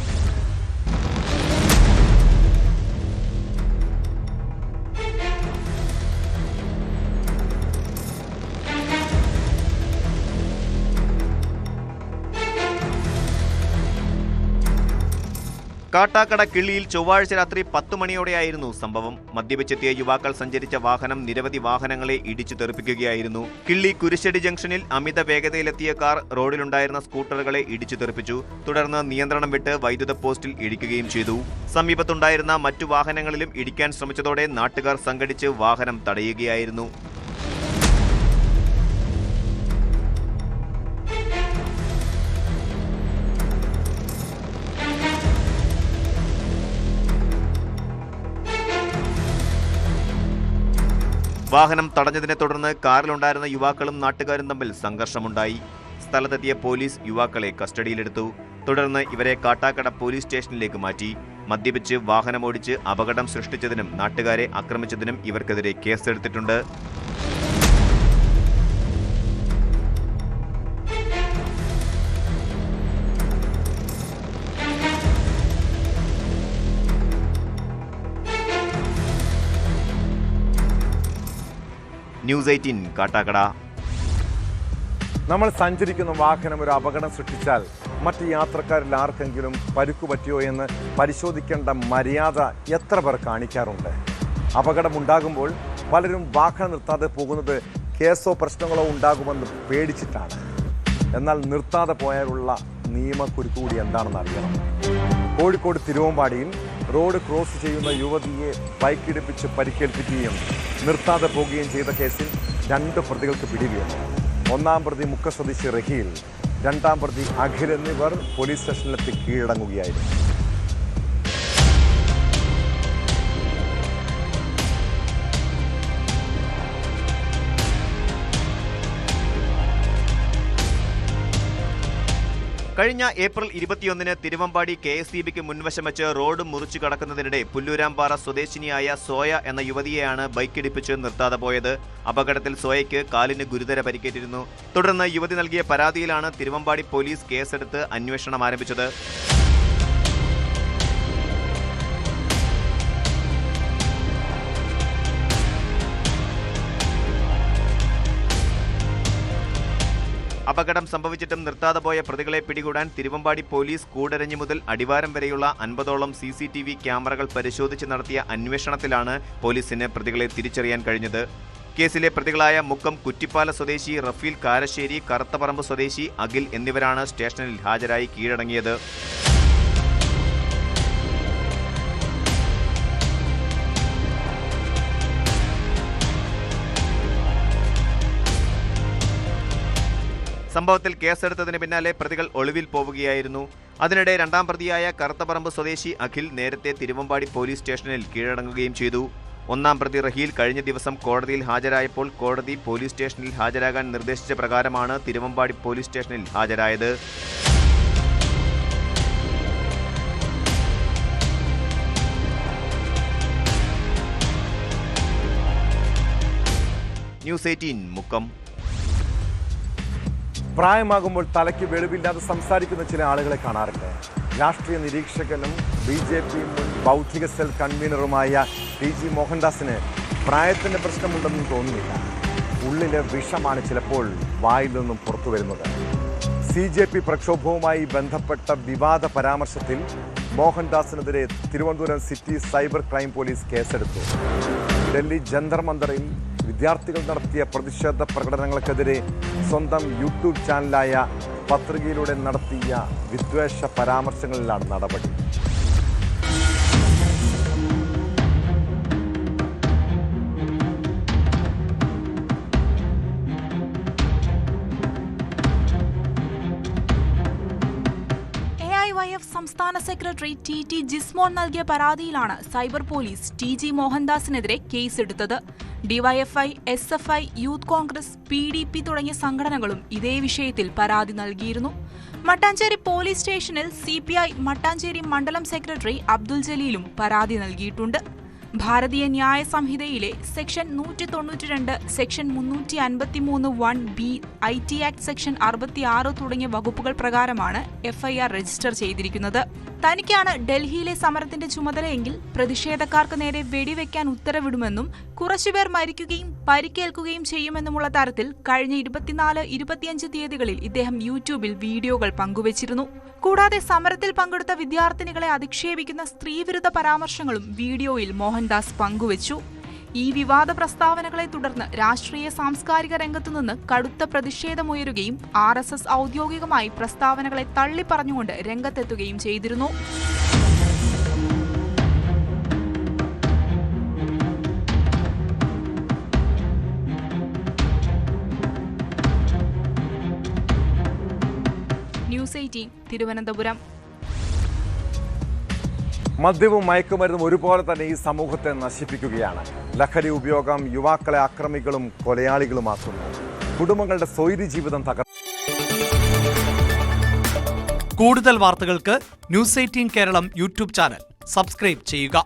കാട്ടാക്കട കിള്ളിയിൽ ചൊവ്വാഴ്ച രാത്രി 10 മണിയോടെയായിരുന്നു സംഭവം. മദ്യപിച്ചെത്തിയ യുവാക്കൾ സഞ്ചരിച്ച വാഹനം നിരവധി വാഹനങ്ങളെ ഇടിച്ചു തെറിപ്പിക്കുകയായിരുന്നു. കിള്ളി കുരിശടി ജംഗ്ഷനിൽ അമിത വേഗതയിലെത്തിയ കാർ റോഡിലുണ്ടായിരുന്ന സ്കൂട്ടറുകളെ ഇടിച്ചു തെറിപ്പിച്ചു. തുടർന്ന് നിയന്ത്രണം വിട്ട് വൈദ്യുത പോസ്റ്റിൽ ഇടിക്കുകയും ചെയ്തു. സമീപത്തുണ്ടായിരുന്ന മറ്റു വാഹനങ്ങളിലും ഇടിക്കാൻ ശ്രമിച്ചതോടെ നാട്ടുകാർ സംഘടിച്ച് വാഹനം തടയുകയായിരുന്നു. വാഹനം തടഞ്ഞതിനെ തുടർന്ന് കാറിലുണ്ടായിരുന്ന യുവാക്കളും നാട്ടുകാരും തമ്മിൽ സംഘർഷമുണ്ടായി. സ്ഥലത്തെത്തിയ പോലീസ് യുവാക്കളെ കസ്റ്റഡിയിലെടുത്തു. തുടർന്ന് ഇവരെ കാട്ടാക്കട പോലീസ് സ്റ്റേഷനിലേക്ക് മാറ്റി. മദ്യപിച്ച് വാഹനമോടിച്ച് അപകടം സൃഷ്ടിച്ചതിനും നാട്ടുകാരെ ആക്രമിച്ചതിനും ഇവർക്കെതിരെ കേസെടുത്തിട്ടുണ്ട്. ന്യൂസ് 18 കാട്ടാക്കട. നമ്മൾ സഞ്ചരിക്കുന്ന വാഹനം ഒരു അപകടം സൃഷ്ടിച്ചാൽ മറ്റ് യാത്രക്കാരിൽ ആർക്കെങ്കിലും പരുക്കു പറ്റിയോ എന്ന് പരിശോധിക്കേണ്ട മര്യാദ എത്ര പേർ കാണിക്കാറുണ്ട്? അപകടമുണ്ടാകുമ്പോൾ പലരും വാഹനം നിർത്താതെ പോകുന്നത് കേസോ പ്രശ്നങ്ങളോ ഉണ്ടാകുമെന്ന് പേടിച്ചിട്ടാണ്. എന്നാൽ നിർത്താതെ പോയാലുള്ള നിയമക്കുരുക്ക് കൂടി എന്താണെന്ന് അറിയണം. കോഴിക്കോട് തിരുവമ്പാടിയിൽ റോഡ് ക്രോസ് ചെയ്യുന്ന യുവതിയെ ബൈക്കിടിപ്പിച്ച് പരിക്കേൽപ്പിക്കുകയും നിർത്താതെ പോവുകയും ചെയ്ത കേസിൽ 2 പ്രതികൾക്ക് പിടിവീണു. 1-ാം പ്രതി മുക്ക സ്വദേശി റഹീൽ, 2-ാം പ്രതി അഖിൽ എന്നിവർ പോലീസ് സ്റ്റേഷനിലെത്തി കീഴടങ്ങുകയായിരുന്നു. കഴിഞ്ഞ ഏപ്രിൽ 21-ന് തിരുവമ്പാടി KSEBിക്ക് മുൻവശം വെച്ച് റോഡ് മുറിച്ചു കടക്കുന്നതിനിടെ പുല്ലൂരാമ്പാറ സ്വദേശിനിയായ സോയ എന്ന യുവതിയെയാണ് ബൈക്കിടിപ്പിച്ച് നിർത്താതെ പോയത്. അപകടത്തിൽ സോയയ്ക്ക് കാലിന് ഗുരുതര പരിക്കേറ്റിരുന്നു. തുടർന്ന് യുവതി നൽകിയ പരാതിയിലാണ് തിരുവമ്പാടി പോലീസ് കേസെടുത്ത് അന്വേഷണം ആരംഭിച്ചത്. അപകടം സംഭവിച്ചിട്ടും നിർത്താതെ പോയ പ്രതികളെ പിടികൂടാൻ തിരുവമ്പാടി പോലീസ് കൂടരഞ്ഞി മുതൽ അടിവാരം വരെയുള്ള 50ഓളം CCTV ക്യാമറകൾ പരിശോധിച്ച് നടത്തിയ അന്വേഷണത്തിലാണ് പോലീസിന് പ്രതികളെ തിരിച്ചറിയാൻ കഴിഞ്ഞത്. കേസിലെ പ്രതികളായ മുക്കം കുറ്റിപ്പാല സ്വദേശി റഫീൽ കാരശ്ശേരി, കറുത്തപറമ്പ് സ്വദേശി അഖിൽ എന്നിവരാണ് സ്റ്റേഷനിൽ ഹാജരായി കീഴടങ്ങിയത്. സംഭവത്തിൽ കേസെടുത്തതിന് പിന്നാലെ പ്രതികൾ ഒളിവിൽ പോവുകയായിരുന്നു. അതിനിടെ 2-ാം പ്രതിയായ കറുത്തപറമ്പ് സ്വദേശി അഖിൽ നേരത്തെ തിരുവമ്പാടി പോലീസ് സ്റ്റേഷനിൽ കീഴടങ്ങുകയും ചെയ്തു. 1-ാം പ്രതി റഹീൽ കഴിഞ്ഞ ദിവസം കോടതിയിൽ ഹാജരായപ്പോൾ കോടതി പോലീസ് സ്റ്റേഷനിൽ ഹാജരാകാൻ നിർദ്ദേശിച്ച പ്രകാരമാണ് തിരുവമ്പാടി പോലീസ് സ്റ്റേഷനിൽ ഹാജരായത്. ന്യൂസ് 18 മുക്കം. പ്രായമാകുമ്പോൾ തലയ്ക്ക് വെളിവില്ലാതെ സംസാരിക്കുന്ന ചില ആളുകളെ കാണാറുണ്ട്. രാഷ്ട്രീയ നിരീക്ഷകനും BJP മുൻ ബൗദ്ധിക സെൽ കൺവീനറുമായ TG മോഹൻദാസിന് പ്രായത്തിൻ്റെ പ്രശ്നമുണ്ടെന്നും തോന്നുന്നില്ല. ഉള്ളിലെ വിഷമാണ് ചിലപ്പോൾ വായിൽ നിന്നും പുറത്തു വരുന്നത്. CJP പ്രക്ഷോഭവുമായി ബന്ധപ്പെട്ട വിവാദ പരാമർശത്തിൽ മോഹൻദാസിനെതിരെ Thiruvananthapuram city cyber crime police കേസെടുത്തു. ഡൽഹി ജന്തർ മന്ദറിൽ വിദ്യാർത്ഥികൾ നടത്തിയ പ്രതിഷേധ പ്രകടനങ്ങൾക്കെതിരെ സ്വന്തം യൂട്യൂബ് ചാനലായ പത്രികയിലൂടെ നടത്തിയ വിദ്വേഷ പരാമർശങ്ങളിലാണ് നടപടി. AIYF സംസ്ഥാന സെക്രട്ടറി TT ജിസ്മോൻ നൽകിയ പരാതിയിലാണ് സൈബർ പോലീസ് TG മോഹൻദാസിനെതിരെ കേസെടുത്തത്. DYFI, SFI, Youth Congress, PDP തുടങ്ങിയ സംഘടനകളും ഇതേ വിഷയത്തിൽ പരാതി നൽകിയിരുന്നു. മട്ടാഞ്ചേരി പോലീസ് സ്റ്റേഷനിൽ CPI മട്ടാഞ്ചേരി മണ്ഡലം സെക്രട്ടറി അബ്ദുൽ ജലീലും പരാതി നൽകിയിട്ടുണ്ട്. ഭാരതീയ ന്യായ സംഹിതയിലെ section 192, section 353(1)(b), IT act section 66 തുടങ്ങിയ വകുപ്പുകൾ പ്രകാരമാണ് FIR രജിസ്റ്റർ ചെയ്തിരിക്കുന്നത്. തനിക്കാണ് ഡൽഹിയിലെ സമരത്തിന്റെ ചുമതലയെങ്കിൽ പ്രതിഷേധക്കാർക്ക് നേരെ വെടിവെക്കാൻ ഉത്തരവിടുമെന്നും കുറച്ചുപേർ മരിക്കുകയും പരിക്കേൽക്കുകയും ചെയ്യുമെന്നുമുള്ള തരത്തിൽ കഴിഞ്ഞ 24, 25 തീയതികളിൽ ഇദ്ദേഹം യൂട്യൂബിൽ വീഡിയോകൾ പങ്കുവച്ചിരുന്നു. കൂടാതെ സമരത്തിൽ പങ്കെടുത്ത വിദ്യാർത്ഥിനികളെ അധിക്ഷേപിക്കുന്ന സ്ത്രീവിരുദ്ധ പരാമർശങ്ങളും വീഡിയോയിൽ മോഹൻദാസ് പങ്കുവച്ചു. ഈ വിവാദ പ്രസ്താവനകളെ തുടർന്ന് രാഷ്ട്രീയ സാംസ്കാരിക രംഗത്തുനിന്ന് കടുത്ത പ്രതിഷേധമുയരുകയും RSS ഔദ്യോഗികമായി പ്രസ്താവനകളെ തള്ളിപ്പറഞ്ഞുകൊണ്ട് രംഗത്തെത്തുകയും ചെയ്തിരുന്നു. ന്യൂസ് 18 തിരുവനന്തപുരം. മദ്യവും മയക്കുമരുന്നും ഒരുപോലെ തന്നെ ഈ സമൂഹത്തെ നശിപ്പിക്കുകയാണ്. ലഹരി ഉപയോഗം യുവാക്കളെ അക്രമികളും കൊലയാളികളുമാക്കുന്നു. കുടുംബങ്ങളുടെ സ്വൈര്യ ജീവിതം കൂടുതൽ വാർത്തകൾക്ക് news 18 Keralam YouTube channel subscribe ചെയ്യുക.